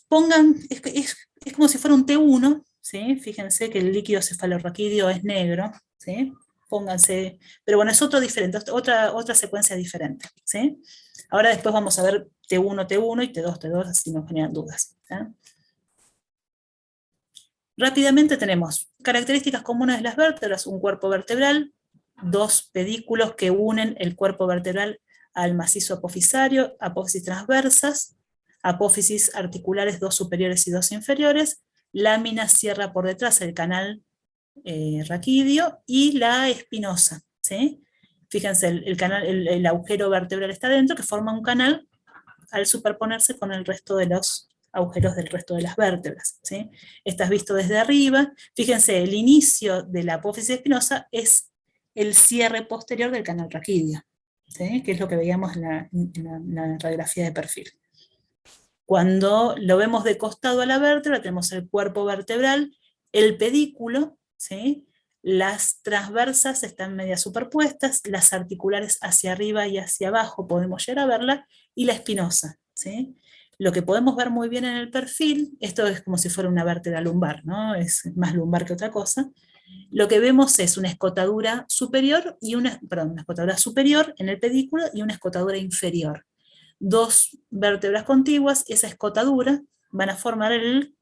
Pongan, es como si fuera un T1, ¿sí? Fíjense que el líquido cefalorraquídeo es negro, ¿sí? Pónganse, pero bueno, es otro diferente, otra secuencia diferente, ¿sí? Ahora después vamos a ver T1, T1 y T2, T2, así nos generan dudas, ¿sí? Rápidamente tenemos características comunes de las vértebras, un cuerpo vertebral, dos pedículos que unen el cuerpo vertebral al macizo apofisario, apófisis transversas, apófisis articulares, dos superiores y dos inferiores, lámina cierra por detrás el canal raquídeo y la espinosa. ¿Sí? Fíjense, el agujero vertebral está dentro, que forma un canal al superponerse con el resto de los agujeros del resto de las vértebras. ¿Sí? Estás visto desde arriba. Fíjense, el inicio de la apófisis espinosa es el cierre posterior del canal raquídeo, ¿sí? Que es lo que veíamos en la radiografía de perfil. Cuando lo vemos de costado a la vértebra, tenemos el cuerpo vertebral, el pedículo, ¿sí? Las transversas están media superpuestas, las articulares hacia arriba y hacia abajo podemos llegar a verla, y la espinosa, ¿sí? Lo que podemos ver muy bien en el perfil, esto es como si fuera una vértebra lumbar, ¿no? Es más lumbar que otra cosa. Lo que vemos es una escotadura superior una escotadura superior en el pedículo y una escotadura inferior. Dos vértebras contiguas, esa escotadura van a formar el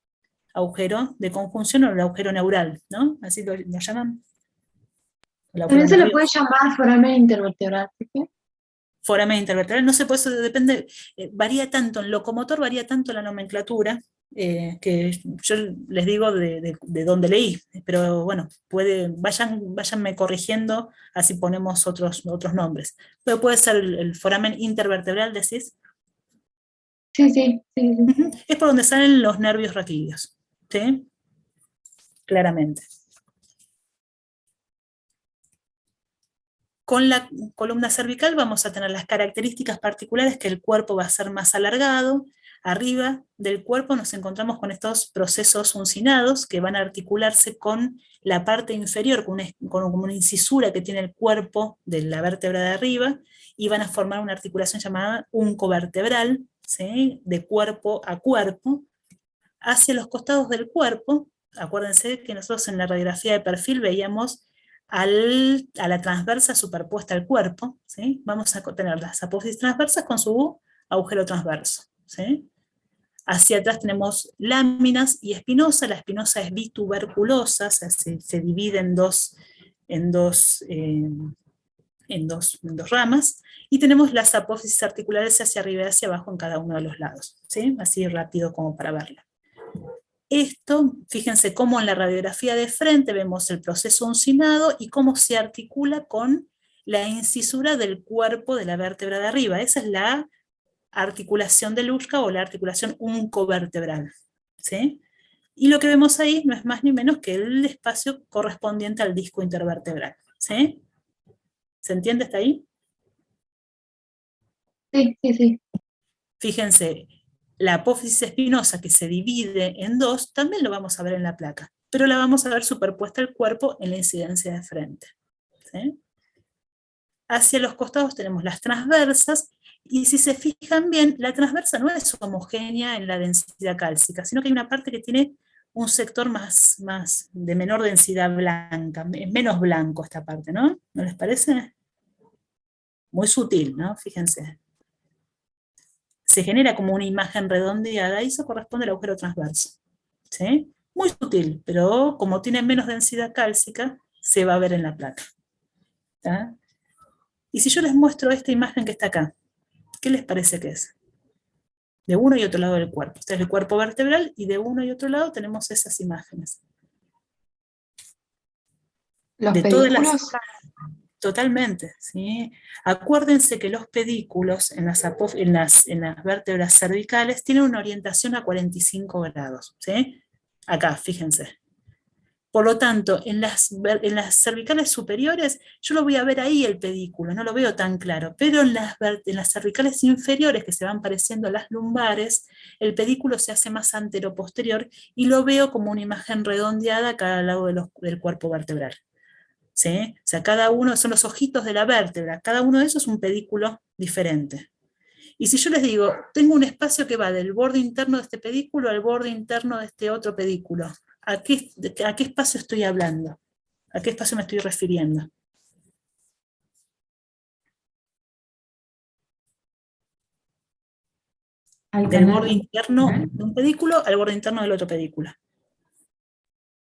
agujero de conjunción o el agujero neural, ¿no? Así lo llaman. El agujero También se le nervioso. puede llamar foramen intervertebral, ¿sí? Foramen intervertebral, no sé, por eso depende, varía tanto, en locomotor varía tanto la nomenclatura, que yo les digo de dónde leí, pero bueno, váyanme corrigiendo, así ponemos otros nombres. Pero puede ser el foramen intervertebral, decís. Sí, sí, sí, sí. Ujú. Es por donde salen los nervios raquídeos, ¿sí? Claramente. Con la columna cervical vamos a tener las características particulares que el cuerpo va a ser más alargado. Arriba del cuerpo nos encontramos con estos procesos uncinados que van a articularse con la parte inferior, con una incisura que tiene el cuerpo de la vértebra de arriba, y van a formar una articulación llamada uncovertebral, ¿sí? De cuerpo a cuerpo. Hacia los costados del cuerpo, acuérdense que nosotros en la radiografía de perfil veíamos a la transversa superpuesta al cuerpo, ¿sí? Vamos a tener las apófisis transversas con su agujero transverso, ¿sí? Hacia atrás tenemos láminas y espinosa. La espinosa es bituberculosa, o sea, se divide en dos ramas, y tenemos las apófisis articulares hacia arriba y hacia abajo en cada uno de los lados, ¿sí? Así rápido como para verlo. Esto, fíjense cómo en la radiografía de frente vemos el proceso uncinado y cómo se articula con la incisura del cuerpo de la vértebra de arriba. Esa es la articulación de Luschka o la articulación uncovertebral, ¿sí? Y lo que vemos ahí no es más ni menos que el espacio correspondiente al disco intervertebral, ¿sí? ¿Se entiende hasta ahí? Sí, sí, sí. Fíjense, la apófisis espinosa que se divide en dos, también lo vamos a ver en la placa, pero la vamos a ver superpuesta al cuerpo en la incidencia de frente, ¿sí? Hacia los costados tenemos las transversas, y si se fijan bien, la transversa no es homogénea en la densidad cálcica, sino que hay una parte que tiene un sector más de menor densidad blanca, es menos blanco esta parte, ¿no? ¿No les parece? Muy sutil, ¿no? Fíjense. Se genera como una imagen redondeada y eso corresponde al agujero transverso, ¿sí? Muy sutil, pero como tiene menos densidad cálcica, se va a ver en la placa, ¿tá? Y si yo les muestro esta imagen que está acá, ¿qué les parece que es? De uno y otro lado del cuerpo. Este es el cuerpo vertebral y de uno y otro lado tenemos esas imágenes. Los De todas pedículos. totalmente, ¿sí? Acuérdense que los pedículos en las vértebras cervicales tienen una orientación a 45 grados, ¿sí? Acá, fíjense. Por lo tanto, en las cervicales superiores, yo lo voy a ver ahí el pedículo, no lo veo tan claro, pero en las cervicales inferiores, que se van pareciendo a las lumbares, el pedículo se hace más anteroposterior y lo veo como una imagen redondeada a cada lado del cuerpo vertebral, ¿sí? O sea, cada uno son los ojitos de la vértebra, cada uno de esos es un pedículo diferente. Y si yo les digo, tengo un espacio que va del borde interno de este pedículo al borde interno de este otro pedículo, ¿a qué espacio estoy hablando? ¿A qué espacio me estoy refiriendo? Del borde interno de un pedículo al borde interno del otro pedículo.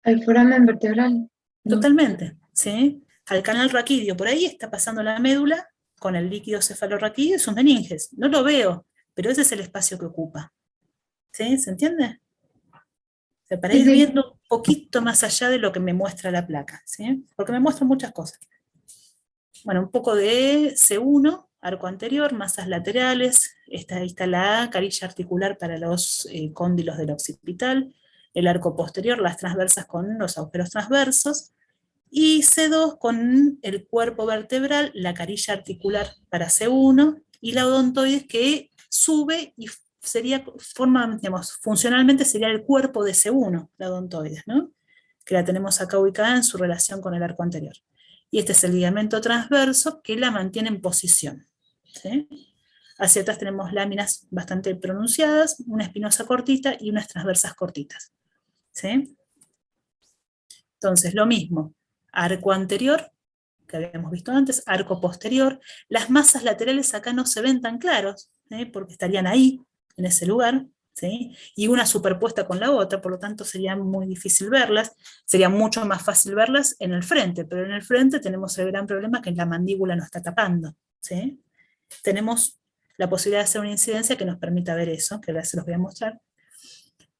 El foramen vertebral. No. Totalmente, ¿sí? Al canal raquídeo, por ahí está pasando la médula con el líquido cefalorraquídeo y sus meninges. No lo veo, pero ese es el espacio que ocupa. ¿Sí? ¿Se entiende? O sea, para Sí, ir sí. viendo un poquito más allá de lo que me muestra la placa, ¿sí? Porque me muestra muchas cosas. Bueno, un poco de C1, arco anterior, masas laterales, ahí está la carilla articular para los cóndilos del occipital, el arco posterior, las transversas con los agujeros transversos, y C2 con el cuerpo vertebral, la carilla articular para C1, y la odontoides que sube y funcionalmente sería el cuerpo de C1, la odontoides, ¿no? Que la tenemos acá ubicada en su relación con el arco anterior. Y este es el ligamento transverso que la mantiene en posición, ¿sí? Hacia atrás tenemos láminas bastante pronunciadas, una espinosa cortita y unas transversas cortitas. ¿Sí? Entonces, lo mismo, arco anterior, que habíamos visto antes, arco posterior. Las masas laterales acá no se ven tan claros, porque estarían ahí, en ese lugar, ¿sí? Y una superpuesta con la otra, por lo tanto sería muy difícil verlas. Sería mucho más fácil verlas en el frente, pero en el frente tenemos el gran problema que la mandíbula nos está tapando. ¿Sí? Tenemos la posibilidad de hacer una incidencia que nos permita ver eso, que ahora se los voy a mostrar.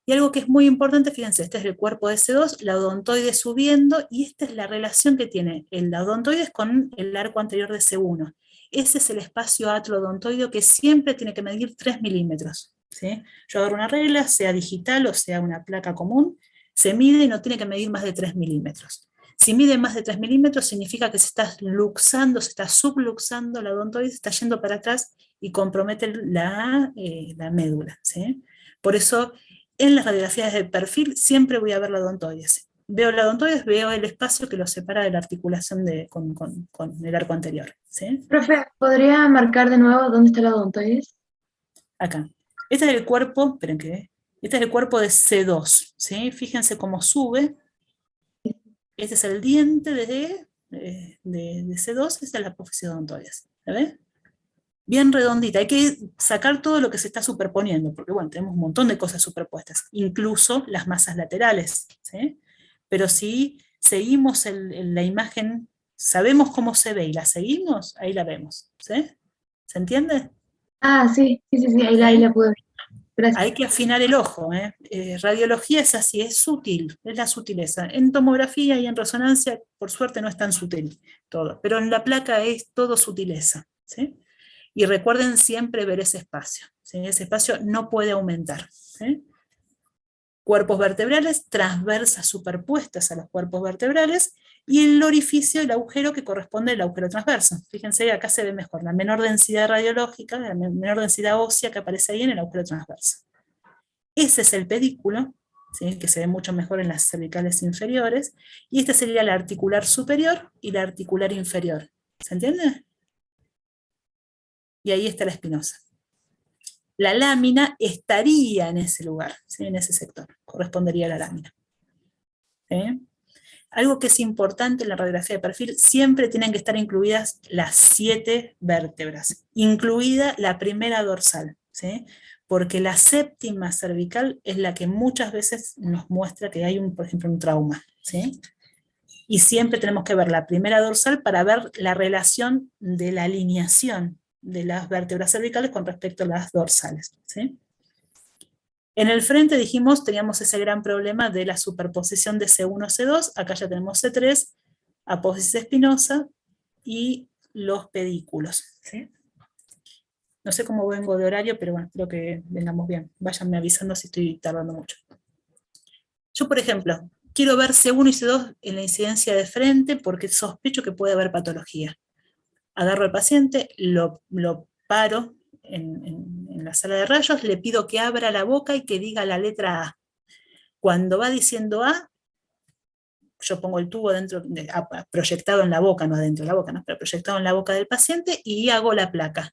Y algo que es muy importante, fíjense, este es el cuerpo de C2, la odontoide subiendo, y esta es la relación que tiene el odontoides con el arco anterior de C1. Ese es el espacio atlo-odontoideo que siempre tiene que medir 3 milímetros. ¿Sí? Yo agarro una regla, sea digital o sea una placa común, se mide y no tiene que medir más de 3 milímetros. Si mide más de 3 milímetros significa que se está luxando, se está subluxando la odontoide, se está yendo para atrás y compromete la médula. ¿Sí? Por eso, en las radiografías de perfil siempre voy a ver la odontoides. Veo la odontoides, veo el espacio que lo separa de la articulación con el arco anterior. ¿Sí? Profe, ¿podría marcar de nuevo dónde está la odontoides? Acá. Este es el cuerpo, esperen que este es el cuerpo de C2. ¿Sí? Fíjense cómo sube. Este es el diente de C2, esta es la apófisis odontoides. ¿La ven? Bien redondita, hay que sacar todo lo que se está superponiendo, porque bueno, tenemos un montón de cosas superpuestas, incluso las masas laterales, ¿sí? Pero si seguimos la imagen, sabemos cómo se ve y la seguimos, ahí la vemos, ¿sí? ¿Se entiende? Ah, sí, ahí la pude ver. Gracias. Hay que afinar el ojo, ¿eh? Radiología es así, es sutil, es la sutileza. En tomografía y en resonancia, por suerte no es tan sutil todo, pero en la placa es todo sutileza, ¿sí? Y recuerden siempre ver ese espacio, ¿sí? Ese espacio no puede aumentar. ¿Sí? Cuerpos vertebrales, transversas superpuestas a los cuerpos vertebrales, y el orificio, el agujero que corresponde al agujero transverso. Fíjense, acá se ve mejor, la menor densidad radiológica, la menor densidad ósea que aparece ahí en el agujero transverso. Ese es el pedículo, ¿sí? Que se ve mucho mejor en las cervicales inferiores, y esta sería la articular superior y la articular inferior. ¿Se entiende? Y ahí está la espinosa. La lámina estaría en ese lugar, ¿sí? En ese sector, correspondería a la lámina. ¿Sí? Algo que es importante en la radiografía de perfil, siempre tienen que estar incluidas las 7 vértebras, incluida la primera dorsal, ¿sí? Porque la séptima cervical es la que muchas veces nos muestra que hay, por ejemplo, un trauma, ¿sí? Y siempre tenemos que ver la primera dorsal para ver la relación de la alineación de las vértebras cervicales con respecto a las dorsales. ¿Sí? En el frente dijimos, teníamos ese gran problema de la superposición de C1, C2, acá ya tenemos C3, apófisis espinosa y los pedículos. ¿Sí? No sé cómo vengo de horario, pero bueno, espero que vengamos bien. Váyanme avisando si estoy tardando mucho. Yo, por ejemplo, quiero ver C1 y C2 en la incidencia de frente porque sospecho que puede haber patología. Agarro al paciente, lo paro en la sala de rayos, le pido que abra la boca y que diga la letra A. Cuando va diciendo A, yo pongo el tubo dentro, proyectado en la boca, no adentro de la boca, ¿no? Pero proyectado en la boca del paciente y hago la placa.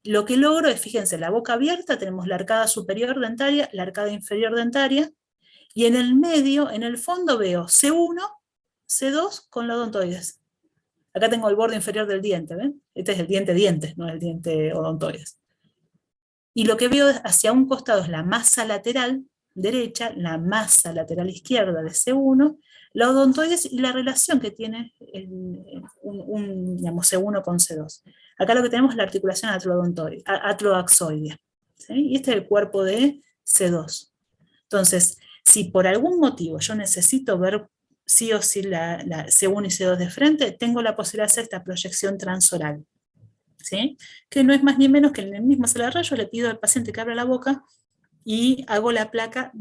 Lo que logro es, fíjense, la boca abierta, tenemos la arcada superior dentaria, la arcada inferior dentaria, y en el medio, en el fondo veo C1, C2 con la odontoides. Acá tengo el borde inferior del diente, ¿ven? Este es el diente, no el diente odontoides. Y lo que veo hacia un costado es la masa lateral derecha, la masa lateral izquierda de C1, la odontoides y la relación que tiene digamos, C1 con C2. Acá lo que tenemos es la articulación atloaxoidea, ¿sí? Y este es el cuerpo de C2. Entonces, si por algún motivo yo necesito ver sí o sí la C1 y C2 de frente, tengo la posibilidad de hacer esta proyección transoral, ¿sí? Que no es más ni menos que en el mismo sala de rayos le pido al paciente que abra la boca y hago la placa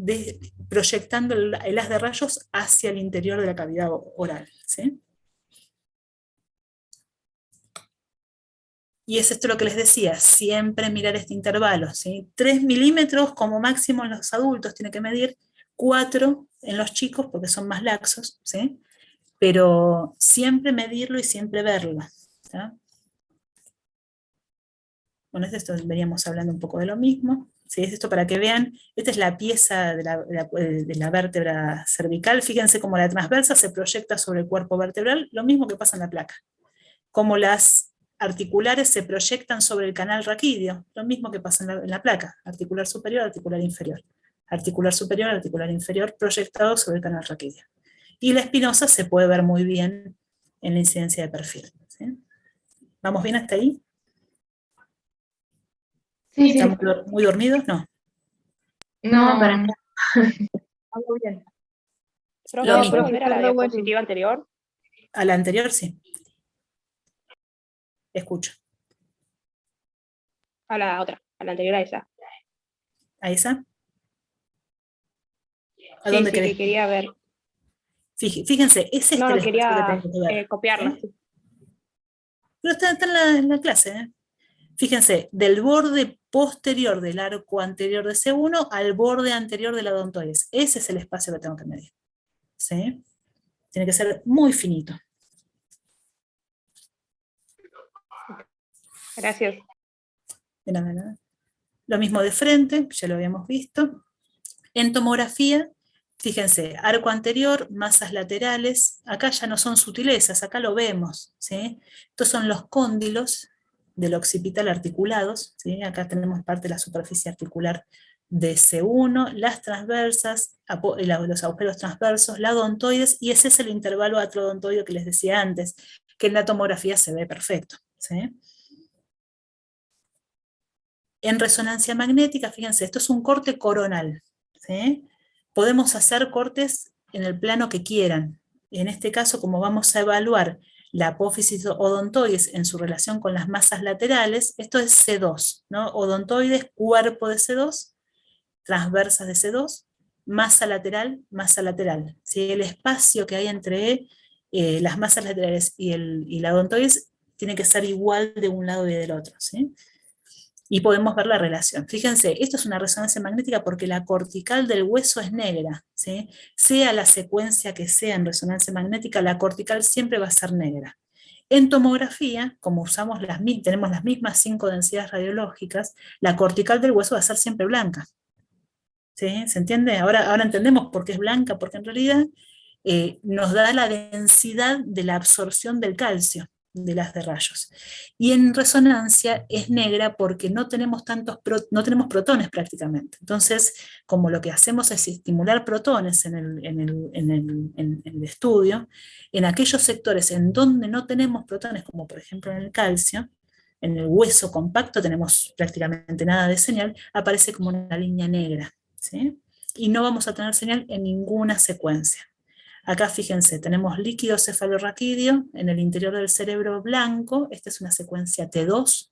proyectando el haz de rayos hacia el interior de la cavidad oral, ¿sí? Y es esto lo que les decía, siempre mirar este intervalo, ¿sí? 3 milímetros como máximo en los adultos, tiene que medir 4 en los chicos porque son más laxos, ¿sí? Pero siempre medirlo y siempre verlo, ¿sí? Bueno, esto veníamos hablando un poco de lo mismo. ¿Sí? Es esto para que vean, esta es la pieza de la vértebra cervical. Fíjense cómo la transversa se proyecta sobre el cuerpo vertebral, lo mismo que pasa en la placa. Como las articulares se proyectan sobre el canal raquídeo, lo mismo que pasa en la placa, articular superior, articular inferior. Articular superior, articular inferior, proyectado sobre el canal raquídeo. Y la espinosa se puede ver muy bien en la incidencia de perfil. ¿Sí? ¿Vamos bien hasta ahí? Sí, sí. ¿Estamos muy dormidos? No. No, para nada. Algo bien. Profe, Lo ¿puedo mismo. volver a la Está re bueno. diapositiva anterior? A la anterior, sí. Escucho. A la otra, a la anterior a esa. ¿A esa? ¿A Sí, dónde sí, querés? que quería ver. Fíjense, es este No, el no, espacio que quería tengo que ver. copiarla. ¿Sí? Pero está en la clase. ¿Eh? Fíjense, del borde posterior del arco anterior de C1 al borde anterior de la odontoides. Ese es el espacio que tengo que medir. ¿Sí? Tiene que ser muy finito. Gracias. De nada, de nada. Lo mismo de frente, ya lo habíamos visto. En tomografía, fíjense, arco anterior, masas laterales, acá ya no son sutilezas, acá lo vemos, ¿sí? Estos son los cóndilos del occipital articulados, ¿sí? Acá tenemos parte de la superficie articular de C1, las transversas, los agujeros transversos, la odontoides, y ese es el intervalo atrodontoideo que les decía antes, que en la tomografía se ve perfecto, ¿sí? En resonancia magnética, fíjense, esto es un corte coronal, ¿sí? Podemos hacer cortes en el plano que quieran. En este caso, como vamos a evaluar la apófisis odontoides en su relación con las masas laterales, esto es C2, ¿no? Odontoides, cuerpo de C2, transversas de C2, masa lateral, ¿sí? El espacio que hay entre las masas laterales y la odontoides tiene que ser igual de un lado y del otro, ¿sí? Y podemos ver la relación. Fíjense, esto es una resonancia magnética porque la cortical del hueso es negra, ¿sí? Sea la secuencia que sea en resonancia magnética, la cortical siempre va a ser negra. En tomografía, como tenemos las mismas 5 densidades radiológicas, la cortical del hueso va a ser siempre blanca. ¿Sí? ¿Se entiende? Ahora entendemos por qué es blanca, porque en realidad nos da la densidad de la absorción del calcio de las de rayos. Y en resonancia es negra porque no tenemos protones prácticamente. Entonces, como lo que hacemos es estimular protones en el estudio, en aquellos sectores en donde no tenemos protones, como por ejemplo en el calcio, en el hueso compacto tenemos prácticamente nada de señal, aparece como una línea negra, ¿sí? Y no vamos a tener señal en ninguna secuencia. Acá fíjense, tenemos líquido cefalorraquídeo en el interior del cerebro blanco, esta es una secuencia T2,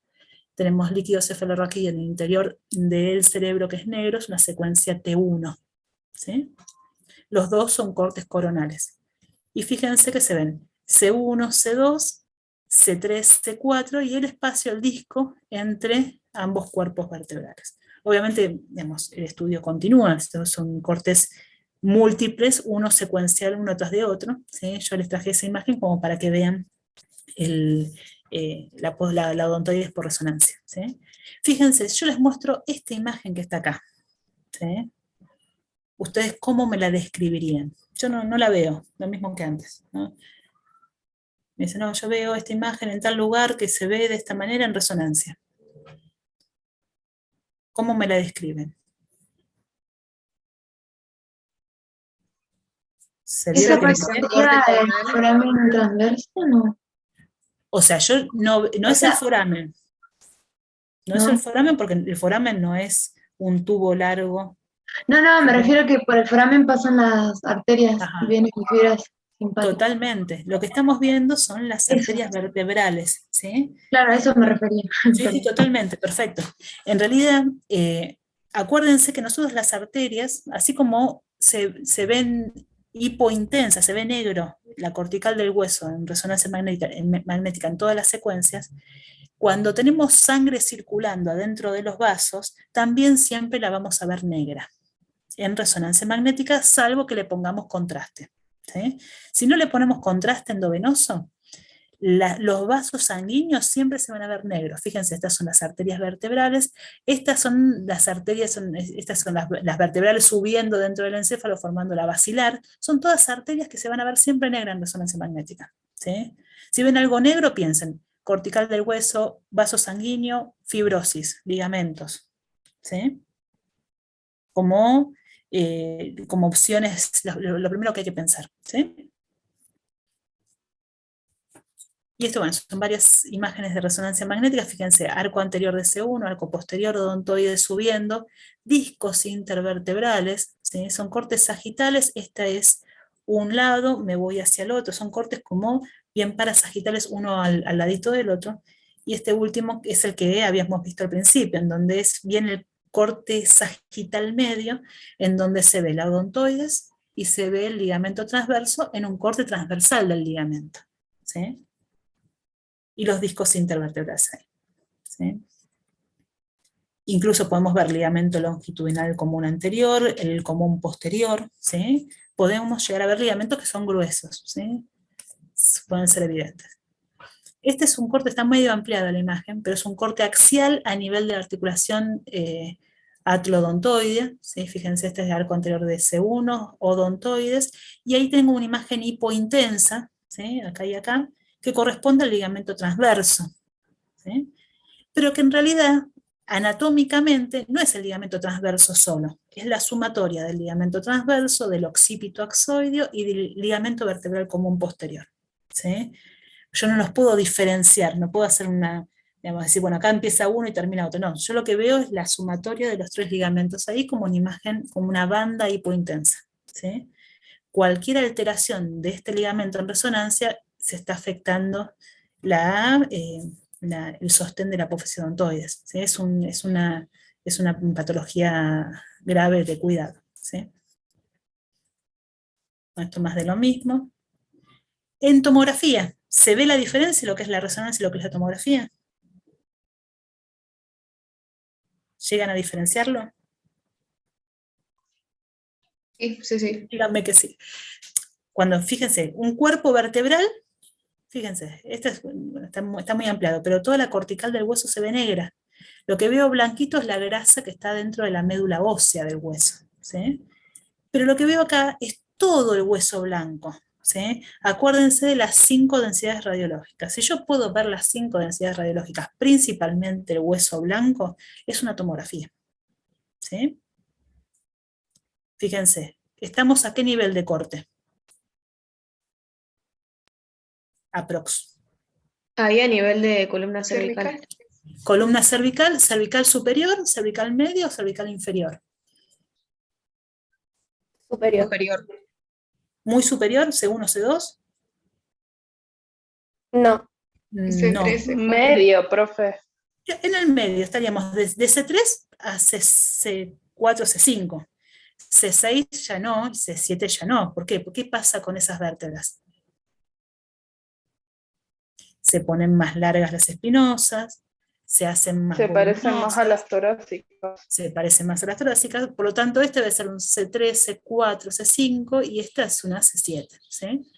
tenemos líquido cefalorraquídeo en el interior del cerebro que es negro, es una secuencia T1, ¿sí? Los dos son cortes coronales. Y fíjense que se ven C1, C2, C3, C4 y el espacio, el disco, entre ambos cuerpos vertebrales. Obviamente, digamos, el estudio continúa, estos son cortes múltiples, uno secuencial, uno tras de otro, ¿sí? Yo les traje esa imagen como para que vean la odontoides por resonancia, ¿sí? Fíjense, yo les muestro esta imagen que está acá, ¿sí? ¿Ustedes cómo me la describirían? Yo no la veo, lo mismo que antes, ¿no? Me dice, no, yo veo esta imagen en tal lugar que se ve de esta manera en resonancia. ¿Cómo me la describen? ¿Esa perspectiva del foramen transverso no? O sea, no es el foramen. No es el foramen porque el foramen no es un tubo largo. No, me refiero que por el foramen pasan las arterias, venas y fibras simpáticas. Totalmente. Lo que estamos viendo son las arterias vertebrales, ¿sí? Claro, a eso me refería. Sí, totalmente, perfecto. En realidad, acuérdense que nosotros las arterias, así como se ven hipointensas, se ve negro la cortical del hueso en resonancia magnética en todas las secuencias, cuando tenemos sangre circulando adentro de los vasos, también siempre la vamos a ver negra en resonancia magnética, salvo que le pongamos contraste, ¿sí? Si no le ponemos contraste endovenoso, Los vasos sanguíneos siempre se van a ver negros. Fíjense, estas son las arterias vertebrales, estas son las arterias, estas son las vertebrales subiendo dentro del encéfalo formando la basilar. Son todas arterias que se van a ver siempre negras en resonancia magnética, ¿sí? Si ven algo negro, piensen, cortical del hueso, vaso sanguíneo, fibrosis, ligamentos, ¿sí? Como opciones, lo primero que hay que pensar, ¿sí? Y esto, bueno, son varias imágenes de resonancia magnética. Fíjense, arco anterior de C1, arco posterior odontoide subiendo, discos intervertebrales, ¿sí? Son cortes sagitales. Este es un lado, me voy hacia el otro. Son cortes como bien parasagitales, uno al ladito del otro. Y este último es el que habíamos visto al principio, en donde es bien el corte sagital medio, en donde se ve la odontoides y se ve el ligamento transverso en un corte transversal del ligamento, ¿sí? Y los discos intervertebrales ahí, ¿sí? Incluso podemos ver ligamento longitudinal común anterior, el común posterior, ¿sí? Podemos llegar a ver ligamentos que son gruesos, ¿sí? Pueden ser evidentes. Este es un corte, está medio ampliada la imagen, pero es un corte axial a nivel de la articulación atlodontoide, ¿sí? Fíjense, este es el arco anterior de C1, odontoides, y ahí tengo una imagen hipointensa, ¿sí? Acá y acá, que corresponde al ligamento transverso, ¿sí? Pero que en realidad, anatómicamente, no es el ligamento transverso solo, es la sumatoria del ligamento transverso, del occipito axoideo y del ligamento vertebral común posterior, ¿sí? Yo no los puedo diferenciar, no puedo hacer digamos, decir, bueno, acá empieza uno y termina otro, no, yo lo que veo es la sumatoria de los tres ligamentos ahí como una imagen, como una banda hipointensa, ¿sí? Cualquier alteración de este ligamento en resonancia se está afectando el sostén de la apófisis odontoides, ¿sí? Es una patología grave de cuidado, ¿sí? Esto más de lo mismo. En tomografía, ¿se ve la diferencia en lo que es la resonancia y lo que es la tomografía? ¿Llegan a diferenciarlo? Sí, sí, sí. Díganme que sí. Cuando, fíjense, un cuerpo vertebral, fíjense, está muy ampliado, pero toda la cortical del hueso se ve negra. Lo que veo blanquito es la grasa que está dentro de la médula ósea del hueso, ¿sí? Pero lo que veo acá es todo el hueso blanco, ¿sí? Acuérdense de las 5 densidades radiológicas. Si yo puedo ver las 5 densidades radiológicas, principalmente el hueso blanco, es una tomografía, ¿sí? Fíjense, ¿estamos a qué nivel de corte? Aprox. Ahí a nivel de columna cervical. Columna cervical, cervical superior, cervical medio, cervical inferior. Superior. Superior. Muy superior, C1, C2. No. No. Medio, profe. En el medio estaríamos de C3 a C4, C5. C6 ya no, C7 ya no. ¿Por qué? ¿Qué pasa con esas vértebras? Se ponen más largas las espinosas, se hacen más Se parecen más a voluminosas, las torácicas. se parecen más a las torácicas, por lo tanto este debe ser un C3, C4, C5 y esta es una C7, ¿sí?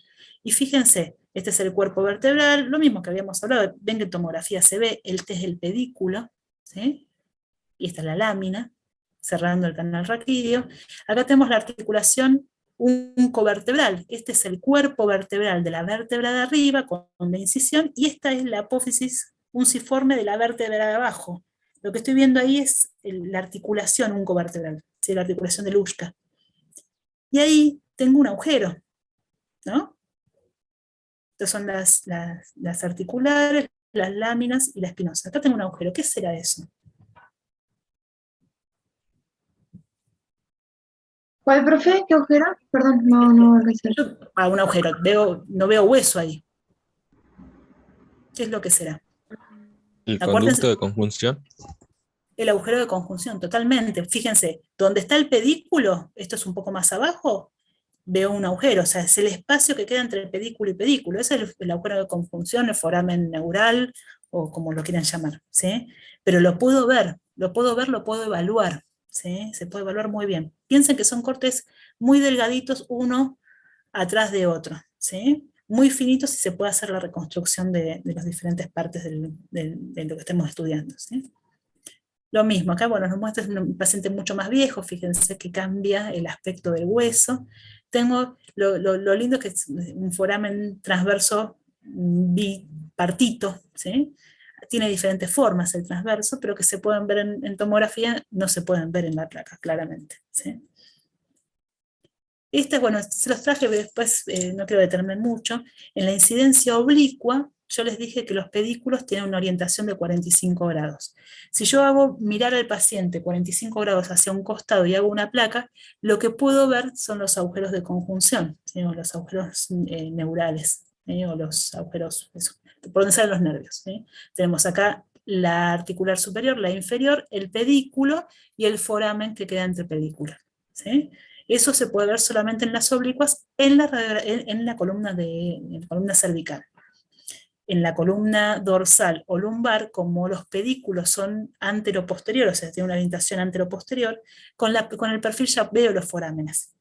Y fíjense, este es el cuerpo vertebral, lo mismo que habíamos hablado, ven que en tomografía se ve, este es el pedículo, ¿sí? Y esta es la lámina, cerrando el canal raquídeo. Acá tenemos la articulación uncovertebral, este es el cuerpo vertebral de la vértebra de arriba con la incisión, y esta es la apófisis unciforme de la vértebra de abajo. Lo que estoy viendo ahí es la articulación uncovertebral, ¿sí? La articulación del Ushka. Y ahí tengo un agujero, ¿no? Estas son las articulares, las láminas y la espinosa. Acá tengo un agujero, ¿qué será eso? ¿Cuál, profe? ¿Qué agujero? Perdón, no alcancé. Un agujero, no veo hueso ahí. ¿Qué es lo que será? ¿El Acuérdense, conducto de conjunción? el agujero de conjunción, totalmente. Fíjense, donde está el pedículo, esto es un poco más abajo, veo un agujero, o sea, es el espacio que queda entre el pedículo y pedículo. Ese es el agujero de conjunción, el foramen neural, o como lo quieran llamar, ¿sí? Pero lo puedo ver, lo puedo evaluar, ¿sí? Se puede evaluar muy bien. Piensen que son cortes muy delgaditos uno atrás de otro, ¿sí? muy finitos y se puede hacer la reconstrucción de las diferentes partes de lo que estemos estudiando, ¿sí? Lo mismo, acá bueno, nos muestra un paciente mucho más viejo, fíjense que cambia el aspecto del hueso. Tengo, lo lindo que es un foramen transverso bipartito, ¿sí? Tiene diferentes formas el transverso, pero que se pueden ver en tomografía, no se pueden ver en la placa, claramente, ¿sí? Bueno, se los traje, pero después no quiero detenerme mucho. En la incidencia oblicua, yo les dije que los pedículos tienen una orientación de 45 grados. Si yo hago mirar al paciente 45 grados hacia un costado y hago una placa, lo que puedo ver son los agujeros de conjunción, ¿sí? O los agujeros neurales, ¿sí? O los agujeros, eso, por donde salen los nervios, ¿sí? Tenemos acá la articular superior, la inferior, el pedículo y el foramen que queda entre pedículo, ¿sí? Eso se puede ver solamente en las oblicuas, en la columna cervical. En la columna dorsal o lumbar, como los pedículos son anteroposterior, o sea, tiene una orientación anteroposterior, con el perfil ya veo los forámenes.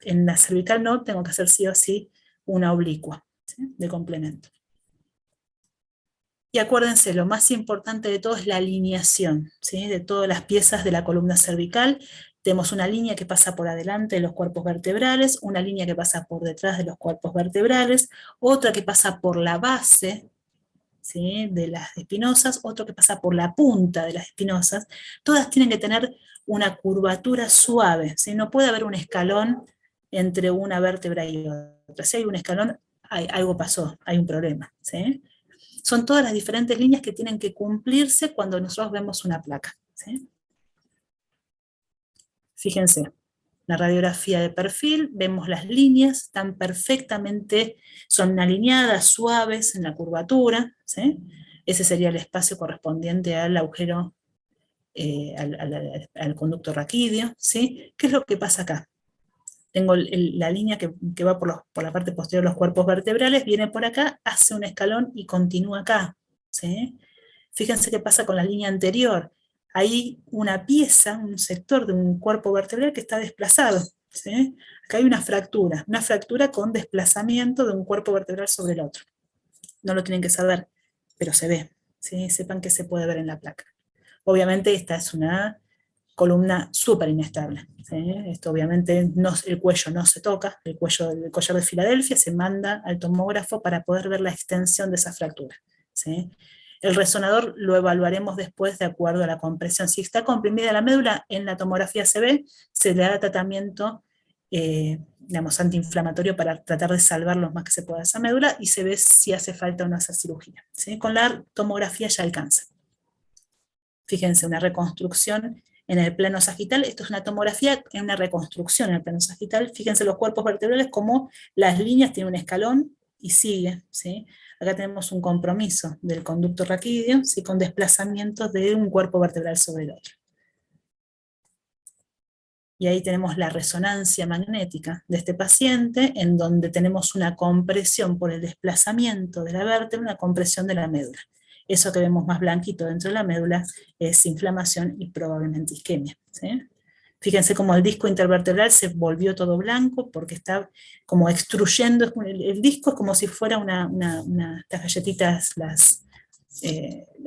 En la cervical no, tengo que hacer sí o sí una oblicua, ¿sí? De complemento. Y acuérdense, lo más importante de todo es la alineación, ¿sí? De todas las piezas de la columna cervical. Tenemos una línea que pasa por adelante de los cuerpos vertebrales, una línea que pasa por detrás de los cuerpos vertebrales, otra que pasa por la base, ¿sí? De las espinosas, otro que pasa por la punta de las espinosas. Todas tienen que tener una curvatura suave, ¿sí? No puede haber un escalón entre una vértebra y otra. Si hay un escalón, algo pasó, hay un problema, ¿sí? Son todas las diferentes líneas que tienen que cumplirse cuando nosotros vemos una placa, ¿sí? Fíjense, la radiografía de perfil, vemos las líneas, están perfectamente, son alineadas, suaves en la curvatura, ¿sí? Ese sería el espacio correspondiente al agujero, al conducto raquídeo, ¿sí? ¿Qué es lo que pasa acá? Tengo la línea que va por la parte posterior de los cuerpos vertebrales, viene por acá, hace un escalón y continúa acá, ¿sí? Fíjense qué pasa con la línea anterior. Hay una pieza, un sector de un cuerpo vertebral que está desplazado, ¿sí? Acá hay una fractura con desplazamiento de un cuerpo vertebral sobre el otro. No lo tienen que saber, pero se ve, ¿sí? Sepan que se puede ver en la placa. Obviamente esta es una columna súper inestable, ¿sí? Esto obviamente el cuello no se toca, el collar de Filadelfia se manda al tomógrafo para poder ver la extensión de esa fractura, ¿sí? El resonador lo evaluaremos después de acuerdo a la compresión. Si está comprimida la médula, en la tomografía se ve, se le da tratamiento digamos, antiinflamatorio para tratar de salvar lo más que se pueda esa médula, y se ve si hace falta o no hacer cirugía, ¿sí? Con la tomografía ya alcanza. Fíjense, una reconstrucción en el plano sagital, esto es una tomografía en una reconstrucción en el plano sagital. Fíjense los cuerpos vertebrales como las líneas tienen un escalón y sigue, ¿sí? Acá tenemos un compromiso del conducto raquídeo, ¿sí? Con desplazamientos de un cuerpo vertebral sobre el otro. Y ahí tenemos la resonancia magnética de este paciente, en donde tenemos una compresión por el desplazamiento de la vértebra, una compresión de la médula. Eso que vemos más blanquito dentro de la médula es inflamación y probablemente isquemia, ¿sí? Fíjense cómo el disco intervertebral se volvió todo blanco porque está como extruyendo. El disco es como si fuera estas galletitas, las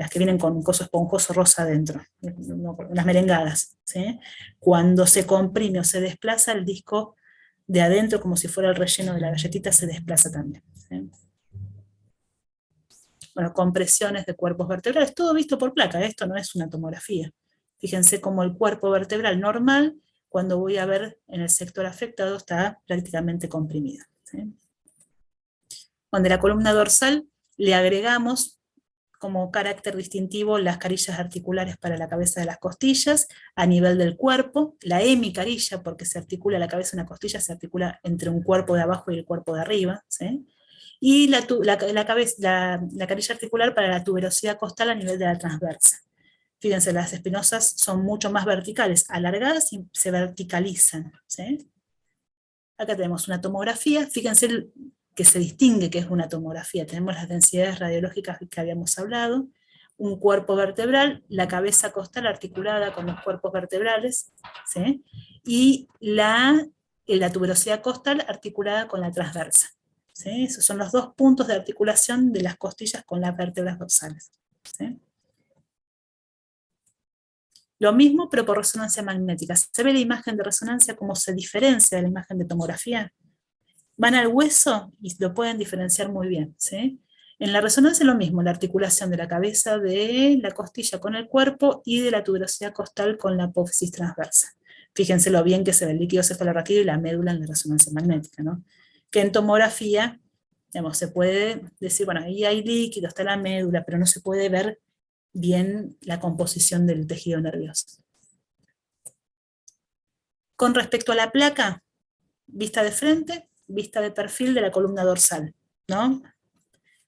que vienen con un coso esponjoso rosa adentro, las merengadas, ¿sí? Cuando se comprime o se desplaza, el disco de adentro, como si fuera el relleno de la galletita, se desplaza también, ¿sí? Bueno, compresiones de cuerpos vertebrales, todo visto por placa, esto no es una tomografía. Fíjense cómo el cuerpo vertebral normal, cuando voy a ver en el sector afectado, está prácticamente comprimido, ¿sí? Cuando la columna dorsal le agregamos como carácter distintivo las carillas articulares para la cabeza de las costillas, a nivel del cuerpo, la hemicarilla, porque se articula la cabeza de una costilla, se articula entre un cuerpo de abajo y el cuerpo de arriba, ¿sí? Y la carilla articular para la tuberosidad costal a nivel de la transversa. Fíjense, las espinosas son mucho más verticales, alargadas y se verticalizan, ¿sí? Acá tenemos una tomografía, fíjense que se distingue que es una tomografía. Tenemos las densidades radiológicas que habíamos hablado, un cuerpo vertebral, la cabeza costal articulada con los cuerpos vertebrales, ¿sí? Y la tuberosidad costal articulada con la transversa. ¿sí? Esos son los dos puntos de articulación de las costillas con las vértebras dorsales, ¿sí? Lo mismo, pero por resonancia magnética. ¿Se ve la imagen de resonancia cómo se diferencia de la imagen de tomografía? Van al hueso y lo pueden diferenciar muy bien, ¿sí? En la resonancia es lo mismo, la articulación de la cabeza de la costilla con el cuerpo y de la tuberosidad costal con la apófisis transversa. Fíjense lo bien que se ve el líquido cefalorraquídeo y la médula en la resonancia magnética, ¿no? Que en tomografía, digamos, se puede decir, bueno, ahí hay líquido, está la médula, pero no se puede ver bien la composición del tejido nervioso. Con respecto a la placa, vista de frente, vista de perfil de la columna dorsal, ¿no?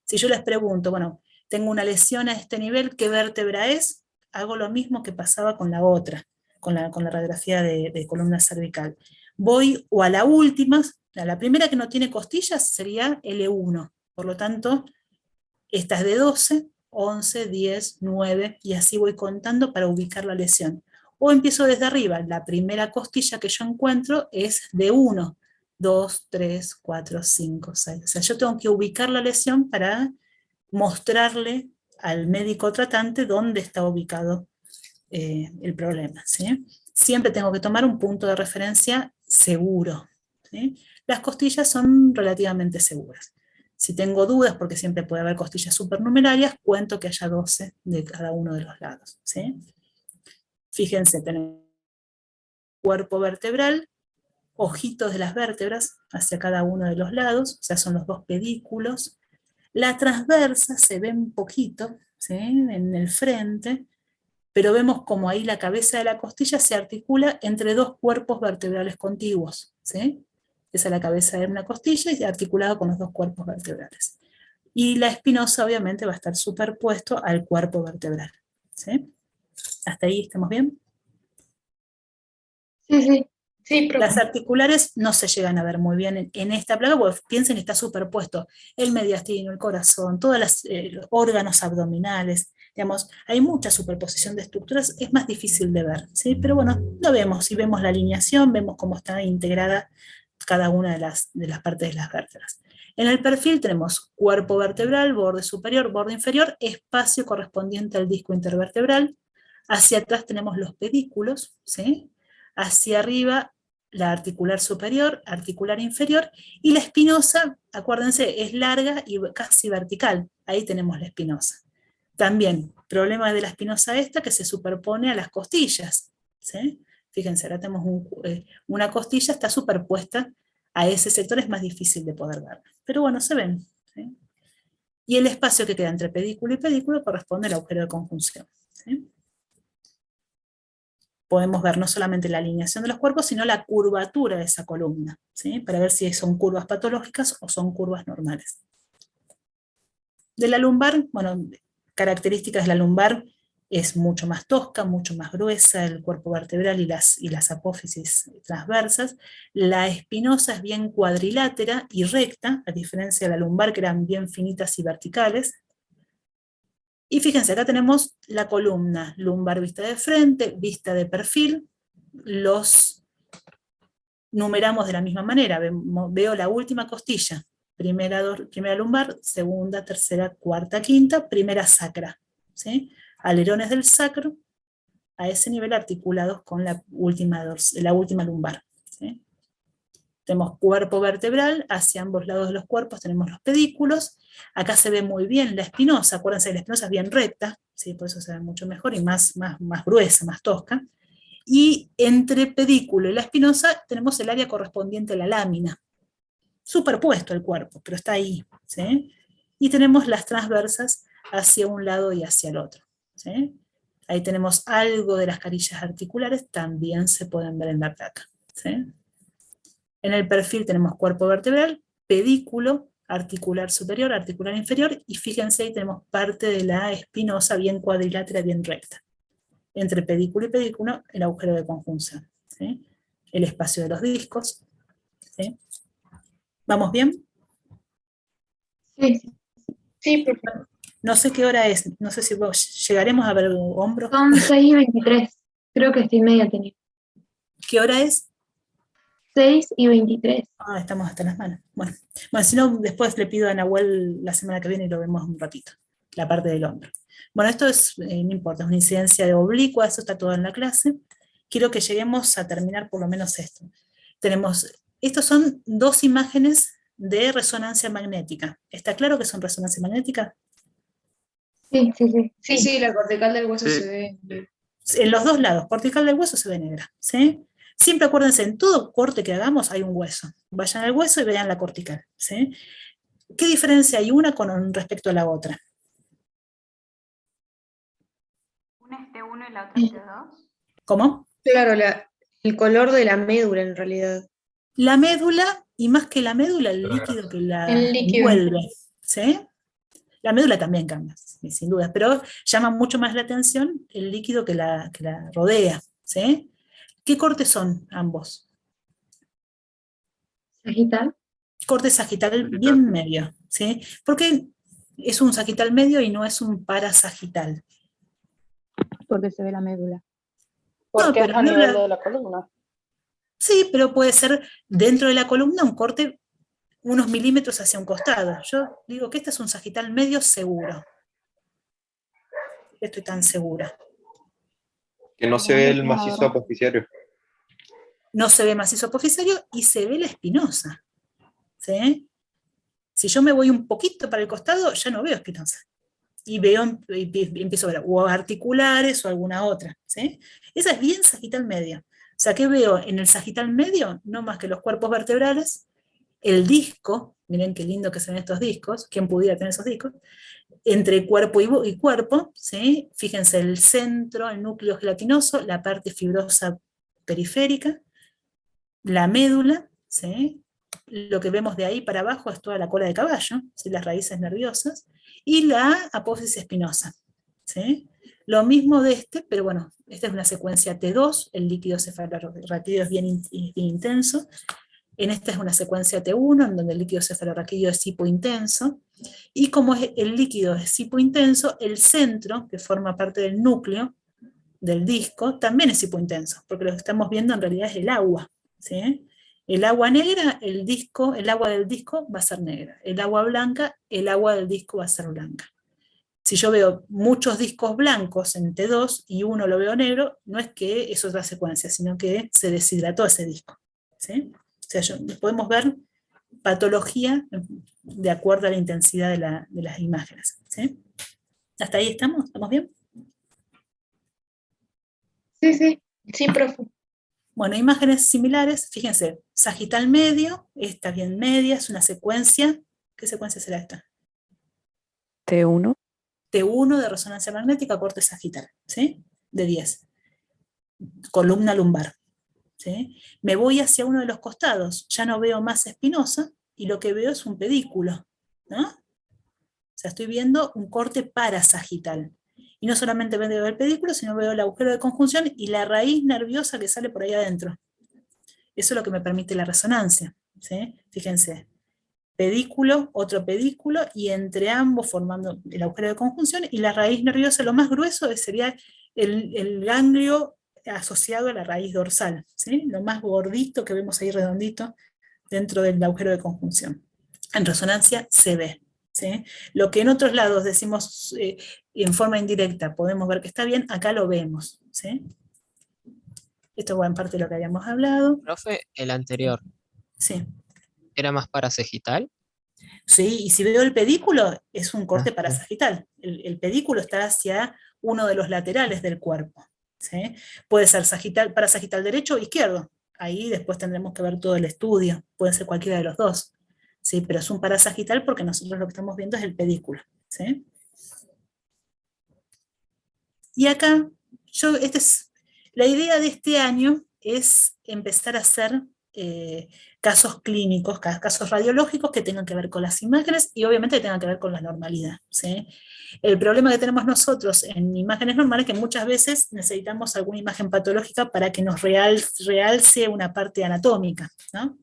Si yo les pregunto, bueno, tengo una lesión a este nivel, ¿qué vértebra es? Hago lo mismo que pasaba con la otra, con la radiografía de columna cervical. Voy o a la última, a la primera que no tiene costillas sería L1, por lo tanto, esta es de 12, 11, 10, 9, y así voy contando para ubicar la lesión. O empiezo desde arriba, la primera costilla que yo encuentro es de 1, 2, 3, 4, 5, 6. O sea, yo tengo que ubicar la lesión para mostrarle al médico tratante dónde está ubicado el problema, ¿sí? Siempre tengo que tomar un punto de referencia seguro, ¿sí? Las costillas son relativamente seguras. Si tengo dudas, porque siempre puede haber costillas supernumerarias, cuento que haya 12 de cada uno de los lados, ¿sí? Fíjense, tenemos cuerpo vertebral, ojitos de las vértebras hacia cada uno de los lados, o sea, son los dos pedículos. La transversa se ve un poquito, ¿sí? En el frente, pero vemos como ahí la cabeza de la costilla se articula entre dos cuerpos vertebrales contiguos, ¿sí? Esa es la cabeza de una costilla y articulada con los dos cuerpos vertebrales. Y la espinosa obviamente va a estar superpuesto al cuerpo vertebral, ¿sí? ¿Hasta ahí estamos bien? Sí, sí. Sí, profe. Las articulares no se llegan a ver muy bien en esta placa, porque piensen que está superpuesto el mediastino, el corazón, todos los órganos abdominales, digamos, hay mucha superposición de estructuras, es más difícil de ver, ¿sí? Pero bueno, lo vemos, y vemos la alineación, vemos cómo está integrada cada una de las partes de las vértebras. En el perfil tenemos cuerpo vertebral, borde superior, borde inferior, espacio correspondiente al disco intervertebral, hacia atrás tenemos los pedículos, ¿sí? Hacia arriba la articular superior, articular inferior, y la espinosa, acuérdense, es larga y casi vertical, ahí tenemos la espinosa. También, problema de la espinosa esta que se superpone a las costillas, ¿sí? Fíjense, ahora tenemos una costilla, está superpuesta a ese sector, es más difícil de poder ver, pero bueno, se ven, ¿sí? Y el espacio que queda entre pedículo y pedículo corresponde al agujero de conjunción, ¿sí? Podemos ver no solamente la alineación de los cuerpos, sino la curvatura de esa columna, ¿sí? Para ver si son curvas patológicas o son curvas normales. De la lumbar, bueno, características de la lumbar es mucho más tosca, mucho más gruesa, el cuerpo vertebral y las apófisis transversas. La espinosa es bien cuadrilátera y recta, a diferencia de la lumbar que eran bien finitas y verticales. Y fíjense, acá tenemos la columna lumbar vista de frente, vista de perfil, los numeramos de la misma manera, veo la última costilla, primera lumbar, segunda, tercera, cuarta, quinta, primera sacra, ¿sí? Alerones del sacro, a ese nivel articulados con la última lumbar, ¿sí? Tenemos cuerpo vertebral, hacia ambos lados de los cuerpos tenemos los pedículos. Acá se ve muy bien la espinosa, acuérdense que la espinosa es bien recta, ¿sí? Por eso se ve mucho mejor y más gruesa, más tosca. Y entre pedículo y la espinosa tenemos el área correspondiente a la lámina, superpuesto al cuerpo, pero está ahí, ¿sí? Y tenemos las transversas hacia un lado y hacia el otro, ¿sí? Ahí tenemos algo de las carillas articulares, también se pueden ver en la placa, ¿sí? En el perfil tenemos cuerpo vertebral, pedículo, articular superior, articular inferior, y fíjense ahí tenemos parte de la espinosa bien cuadrilátera, bien recta. Entre pedículo y pedículo, el agujero de conjunción, ¿sí? El espacio de los discos, ¿sí? ¿Vamos bien? Sí, Sí, profe. No sé qué hora es, no sé si llegaremos a ver hombros. son 6:23. Creo que estoy media tenida. ¿Qué hora es? 6 y 23. Ah, estamos hasta las manos. Bueno, si no, después le pido a Nahuel la semana que viene y lo vemos un ratito, la parte del hombro. Bueno, esto es, no importa, es una incidencia de oblicua, eso está todo en la clase. Quiero que lleguemos a terminar por lo menos esto. Estos son dos imágenes de resonancia magnética. ¿Está claro que son resonancia magnética? Sí, sí, sí. Sí, sí, la cortical del hueso Sí. se ve. En los dos lados, cortical del hueso se ve negra, ¿sí? Siempre acuérdense, en todo corte que hagamos hay un hueso. Vayan al hueso y vean la cortical, ¿sí? ¿Qué diferencia hay una con respecto a la otra? Una es T1 y la otra es T2. ¿Cómo? Claro, el color de la médula en realidad. La médula, y más que la médula, el líquido que la El líquido. envuelve, ¿sí? La médula también cambia, sin duda, pero llama mucho más la atención el líquido que la rodea, ¿sí? ¿Qué cortes son ambos? Sagital. Corte sagital bien medio, ¿sí? Porque es un sagital medio y no es un parasagital. Porque se ve la médula. Porque pero es a médula- nivel de la columna. Sí, pero puede ser dentro de la columna un corte unos milímetros hacia un costado. Yo digo que este es un sagital medio seguro. Estoy tan segura. Que no se ve el macizo apofisiario. No se ve macizo apofisiario y se ve la espinosa, ¿sí? Si yo me voy un poquito para el costado, ya no veo espinosa. Y empiezo a ver o articulares o alguna otra, ¿sí? Esa es bien sagital medio. O sea, ¿qué veo en el sagital medio? No más que los cuerpos vertebrales, el disco, miren qué lindo que se ven estos discos, ¿quién pudiera tener esos discos? Entre cuerpo y cuerpo, ¿sí? Fíjense el centro, el núcleo gelatinoso, la parte fibrosa periférica, la médula, ¿sí? Lo que vemos de ahí para abajo es toda la cola de caballo, ¿sí? Las raíces nerviosas, y la apófisis espinosa, ¿sí? Lo mismo de este, pero bueno, esta es una secuencia T2, el líquido cefalorraquídeo es bien intenso. En esta es una secuencia T1, en donde el líquido cefalorraquídeo es hipointenso, y como el líquido es hipointenso, el centro, que forma parte del núcleo del disco, también es hipointenso, porque lo que estamos viendo en realidad es el agua, ¿sí? El agua negra, el agua del disco va a ser negra. El agua blanca, el agua del disco va a ser blanca. Si yo veo muchos discos blancos en T2 y uno lo veo negro, no es que es otra secuencia, sino que se deshidrató ese disco, ¿sí? O sea, podemos ver patología de acuerdo a la intensidad de las imágenes, ¿sí? ¿Hasta ahí estamos? ¿Estamos bien? Sí, sí. Sí, profe. Bueno, imágenes similares, fíjense, sagital medio, esta bien media, es una secuencia. ¿Qué secuencia será esta? T1. T1 de resonancia magnética, corte sagital, ¿sí? De 10. Columna lumbar, ¿sí? Me voy hacia uno de los costados, ya no veo más espinosa, y lo que veo es un pedículo, ¿no? O sea, estoy viendo un corte parasagital. Y no solamente veo el pedículo, sino veo el agujero de conjunción y la raíz nerviosa que sale por ahí adentro. Eso es lo que me permite la resonancia, ¿sí? Fíjense, pedículo, otro pedículo, y entre ambos formando el agujero de conjunción, y la raíz nerviosa, lo más grueso sería el ganglio asociado a la raíz dorsal, ¿sí? Lo más gordito que vemos ahí redondito dentro del agujero de conjunción. En resonancia se ve, ¿sí? Lo que en otros lados decimos en forma indirecta, podemos ver que está bien, acá lo vemos, ¿sí? Esto va en parte de lo que habíamos hablado. Profe, el anterior, Sí. ¿era más parasagital? Sí, y si veo el pedículo, es un corte parasagital. El pedículo está hacia uno de los laterales del cuerpo, ¿sí? Puede ser parasagital derecho o izquierdo. Ahí después tendremos que ver todo el estudio. Puede ser cualquiera de los dos, ¿sí? Pero es un parasagital porque nosotros lo que estamos viendo es el pedículo, ¿sí? Y acá, la idea de este año es empezar a hacer casos clínicos, casos radiológicos que tengan que ver con las imágenes y obviamente que tengan que ver con la normalidad, ¿sí? El problema que tenemos nosotros en imágenes normales es que muchas veces necesitamos alguna imagen patológica para que nos realce una parte anatómica, ¿no?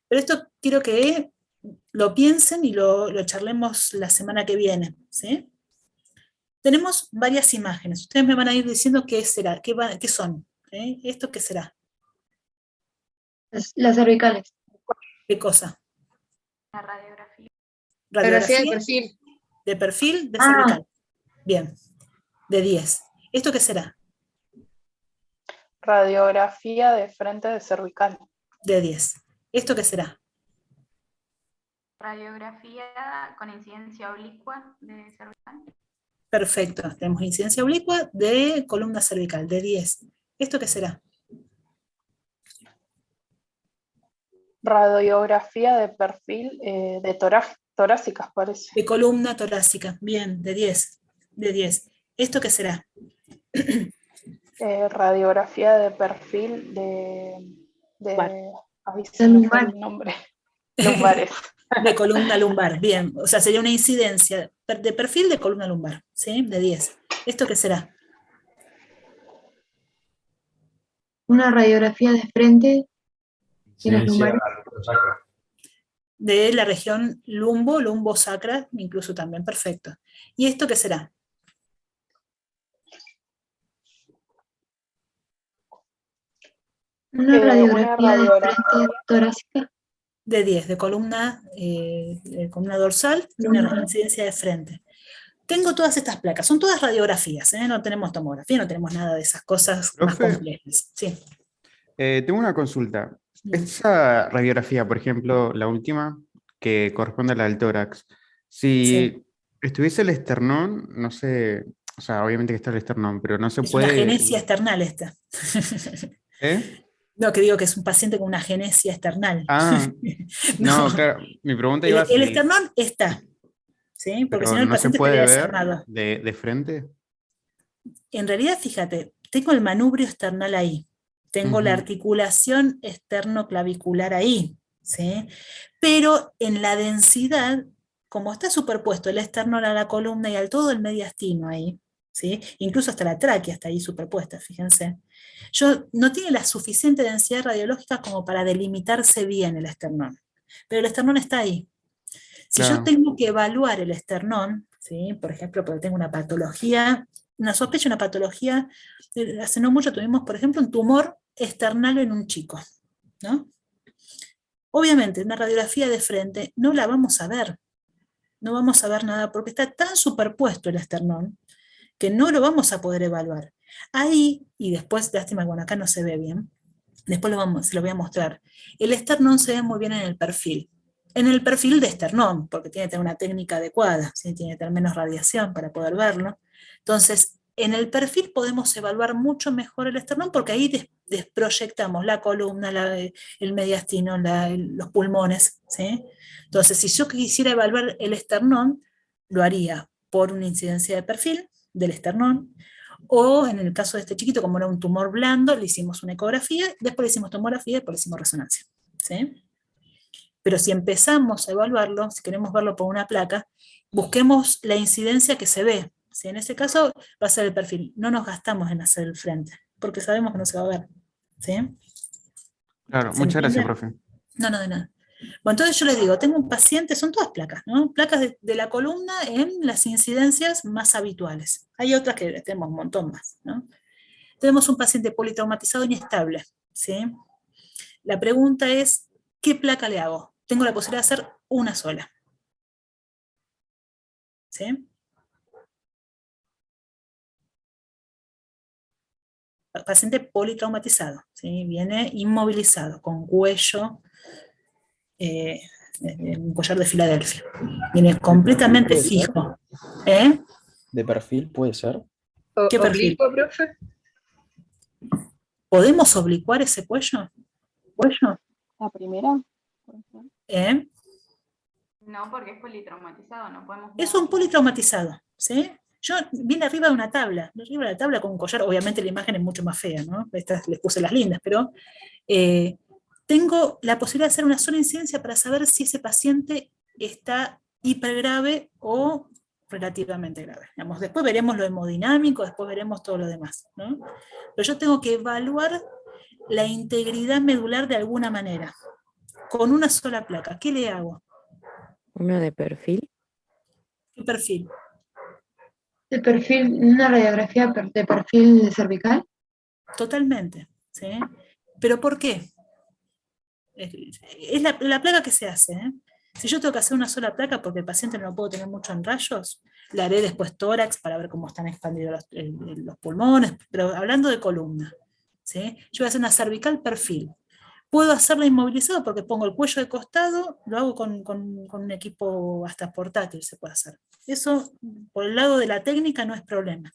Pero esto quiero que lo piensen y lo charlemos la semana que viene, ¿sí? Tenemos varias imágenes. Ustedes me van a ir diciendo qué será, qué son. ¿Esto qué será? Las cervicales. ¿Qué cosa? La radiografía. Radiografía de Radiografía perfil. de perfil de Ah. cervical. Bien, de 10. ¿Esto qué será? Radiografía de frente de cervical. De 10. ¿Esto qué será? Radiografía con incidencia oblicua de cervical. Perfecto, tenemos incidencia oblicua de columna cervical, de 10. ¿Esto qué será? Radiografía de perfil de torácicas, parece. De columna torácica, bien, de 10. De 10. ¿Esto qué será? Radiografía de perfil de ay, se De me fue lumbar. el nombre. Lumbares. De columna lumbar, bien. O sea, sería una incidencia de perfil de columna lumbar, ¿sí? De 10. ¿Esto qué será? Una radiografía de frente de las lumbares. De la región lumbo-sacra, incluso también, perfecto. ¿Y esto qué será? Una radiografía de radiografía. frente torácica. De 10, de columna dorsal, una Lumbar. incidencia de frente. Tengo todas estas placas, son todas radiografías, ¿eh? No tenemos tomografía, no tenemos nada de esas cosas más Profe, complejas. Sí. tengo una consulta. Bien. Esa radiografía, por ejemplo, la última, que corresponde a la del tórax, si Sí. estuviese el esternón, no sé, o sea, obviamente que está el esternón, pero no se Es una puede... agenesia external esta. ¿Eh? No, que digo que es un paciente con una agenesia external. Ah, No, no, claro, mi pregunta el iba si... esternón está, ¿sí? Porque si Pero no el no se paciente puede estaría ver desarmado. de frente. En realidad, fíjate, tengo el manubrio external ahí, tengo la Ujú. articulación externo-clavicular ahí, ¿sí? Pero en la densidad, como está superpuesto el esternón a la columna y al todo el mediastino ahí, ¿sí? Incluso hasta la tráquea está ahí superpuesta, fíjense. No tiene la suficiente densidad radiológica como para delimitarse bien el esternón, pero el esternón está ahí. Si yo Claro. tengo que evaluar el esternón, ¿sí? Por ejemplo, porque tengo una patología, una sospecha, una patología, hace no mucho tuvimos, por ejemplo, un tumor external en un chico, ¿no? Obviamente, una radiografía de frente no la vamos a ver, no vamos a ver nada porque está tan superpuesto el esternón que no lo vamos a poder evaluar. Ahí, y después, lástima, bueno, acá no se ve bien, después se lo voy a mostrar. El esternón se ve muy bien en el perfil de esternón, porque tiene que tener una técnica adecuada, ¿sí? Tiene que tener menos radiación para poder verlo. Entonces, en el perfil podemos evaluar mucho mejor el esternón porque ahí desproyectamos la columna, el mediastino, los pulmones, ¿sí? Entonces, si yo quisiera evaluar el esternón, lo haría por una incidencia de perfil del esternón, o en el caso de este chiquito, como era un tumor blando, le hicimos una ecografía, después le hicimos tomografía y después le hicimos resonancia, ¿sí? Pero si empezamos a evaluarlo, si queremos verlo por una placa, busquemos la incidencia que se ve. ¿Sí? En ese caso va a ser el perfil. No nos gastamos en hacer el frente, porque sabemos que no se va a ver. ¿Sí? Claro, ¿Se muchas gracias, entiende? profe. No, de nada. Bueno, entonces yo les digo, tengo un paciente, son todas placas, ¿no? Placas de la columna en las incidencias más habituales. Hay otras que tenemos un montón más, ¿no? Tenemos un paciente politraumatizado inestable, ¿sí? La pregunta es, ¿qué placa le hago? Tengo la posibilidad de hacer una sola. ¿Sí? Paciente politraumatizado, ¿sí? Viene inmovilizado, con cuello, un collar de Filadelfia. Viene completamente ¿Puede ser? fijo. ¿Eh? ¿De perfil puede ser? ¿Qué perfil? ¿Oblicuo, profe? ¿Podemos oblicuar ese cuello? ¿Cuello? ¿La primera? ¿Eh? No, porque es politraumatizado, no podemos Es mover. un politraumatizado, ¿sí? Yo vine arriba de una tabla, arriba de la tabla con un collar, obviamente la imagen es mucho más fea, ¿no? Estas les puse las lindas, pero tengo la posibilidad de hacer una sola incidencia para saber si ese paciente está hipergrave o relativamente grave. Digamos, después veremos lo hemodinámico, después veremos todo lo demás, ¿no? Pero yo tengo que evaluar la integridad medular de alguna manera, con una sola placa. ¿Qué le hago? Uno de perfil. ¿Qué perfil? De perfil, una radiografía de perfil cervical. Totalmente, ¿sí? ¿Pero por qué? Es la placa que se hace, ¿eh? Si yo tengo que hacer una sola placa porque el paciente no lo puedo tener mucho en rayos, le haré después tórax para ver cómo están expandidos los pulmones, pero hablando de columna, ¿sí? Yo voy a hacer una cervical perfil. Puedo hacerla inmovilizada porque pongo el cuello de costado, lo hago con un equipo hasta portátil, se puede hacer. Eso, por el lado de la técnica, no es problema.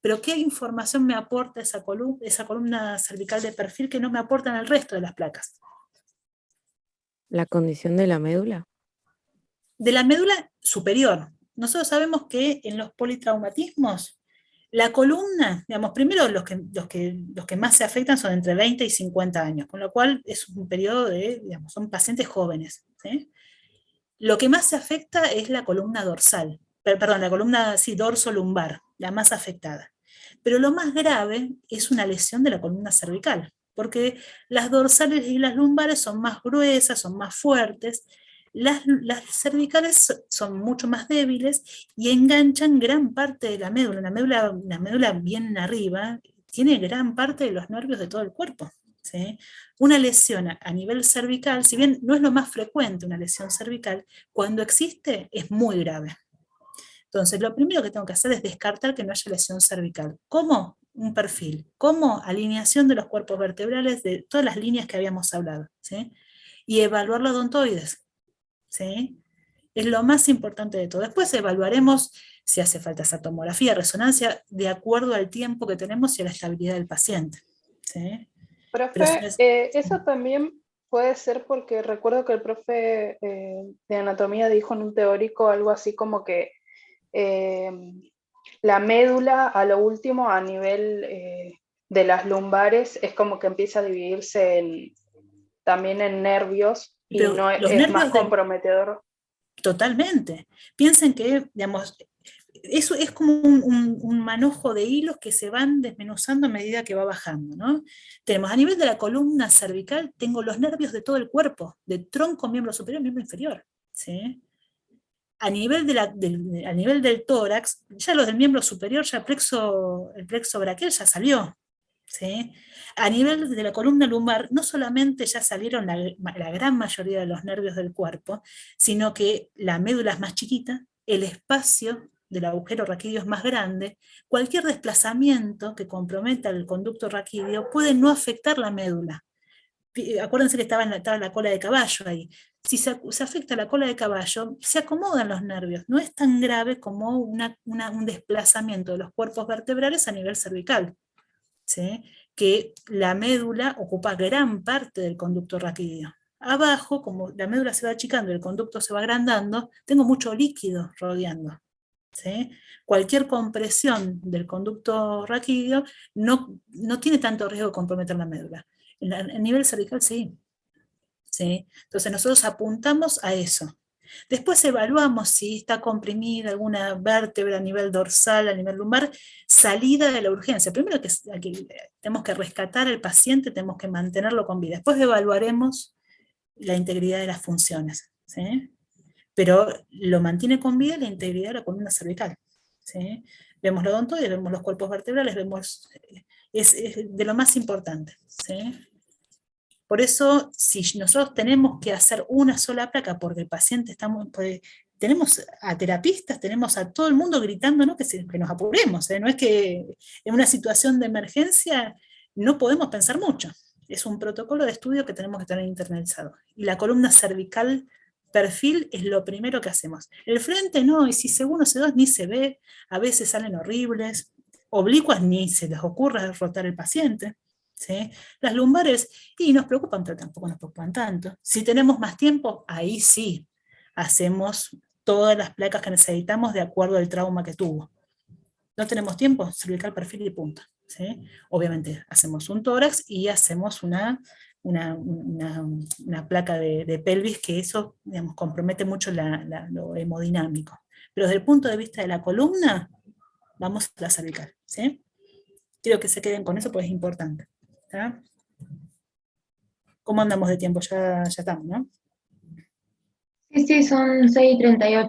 Pero ¿qué información me aporta esa columna cervical de perfil que no me aportan el resto de las placas? ¿La condición de la médula? De la médula superior. Nosotros sabemos que en los politraumatismos, la columna, digamos, primero los que más se afectan son entre 20 y 50 años, con lo cual es un periodo de, digamos, son pacientes jóvenes, ¿sí? Lo que más se afecta es la columna dorsal, perdón, la columna dorso-lumbar, la más afectada. Pero lo más grave es una lesión de la columna cervical, porque las dorsales y las lumbares son más gruesas, son más fuertes, las cervicales son mucho más débiles y enganchan gran parte de la médula. Una médula bien arriba tiene gran parte de los nervios de todo el cuerpo, ¿sí? Una lesión a nivel cervical, si bien no es lo más frecuente una lesión cervical, cuando existe es muy grave. Entonces, lo primero que tengo que hacer es descartar que no haya lesión cervical. ¿Cómo? Un perfil. ¿Cómo? Alineación de los cuerpos vertebrales de todas las líneas que habíamos hablado, ¿sí? Y evaluar los odontoides, ¿sí? Es lo más importante de todo. Después evaluaremos si hace falta hacer tomografía, resonancia, de acuerdo al tiempo que tenemos y a la estabilidad del paciente, ¿sí? Profe, eso también puede ser porque recuerdo que el profe de anatomía dijo en un teórico algo así como que la médula a lo último a nivel de las lumbares es como que empieza a dividirse también en nervios y pero no los es nervios más comprometedor. Totalmente. Piensen que, digamos, eso es como un manojo de hilos que se van desmenuzando a medida que va bajando, ¿no? Tenemos a nivel de la columna cervical, tengo los nervios de todo el cuerpo, de tronco, miembro superior, miembro inferior, ¿sí? A nivel, a nivel del tórax, ya los del miembro superior, ya el plexo braquial ya salió, ¿sí? A nivel de la columna lumbar, no solamente ya salieron la gran mayoría de los nervios del cuerpo, sino que la médula es más chiquita, el espacio del agujero raquídeo es más grande, cualquier desplazamiento que comprometa el conducto raquídeo puede no afectar la médula. Acuérdense que estaba la cola de caballo ahí. Si se afecta la cola de caballo, se acomodan los nervios. No es tan grave como un desplazamiento de los cuerpos vertebrales a nivel cervical, ¿sí? Que la médula ocupa gran parte del conducto raquídeo. Abajo, como la médula se va achicando y el conducto se va agrandando, tengo mucho líquido rodeando, ¿sí? Cualquier compresión del conducto raquídeo no tiene tanto riesgo de comprometer la médula. A nivel cervical sí. ¿Sí? Entonces nosotros apuntamos a eso. Después evaluamos si está comprimida alguna vértebra a nivel dorsal, a nivel lumbar, salida de la urgencia. Primero que tenemos que rescatar al paciente, tenemos que mantenerlo con vida. Después evaluaremos la integridad de las funciones, ¿sí? Pero lo mantiene con vida la integridad de la columna cervical, ¿sí? Vemos la odontoide, vemos los cuerpos vertebrales, vemos, es de lo más importante, ¿sí? Por eso, si nosotros tenemos que hacer una sola placa, porque el paciente está tenemos a terapistas, tenemos a todo el mundo gritando, ¿no? que nos apuremos, ¿eh? No es que en una situación de emergencia no podemos pensar mucho. Es un protocolo de estudio que tenemos que tener internalizado. Y la columna cervical perfil es lo primero que hacemos. El frente no, y si C1, C2 ni se ve, a veces salen horribles, oblicuas ni se les ocurre rotar el paciente. ¿Sí? Las lumbares, y nos preocupan, pero tampoco nos preocupan tanto. Si tenemos más tiempo, ahí sí, hacemos todas las placas que necesitamos de acuerdo al trauma que tuvo. No tenemos tiempo, cervical, perfil y punto, ¿sí? Obviamente hacemos un tórax y hacemos una placa de pelvis, que eso, digamos, compromete mucho lo hemodinámico. Pero desde el punto de vista de la columna, vamos a la cervical, ¿sí? Quiero que se queden con eso porque es importante. ¿Está? ¿Cómo andamos de tiempo? Ya estamos, ¿no? Sí, son 6:38.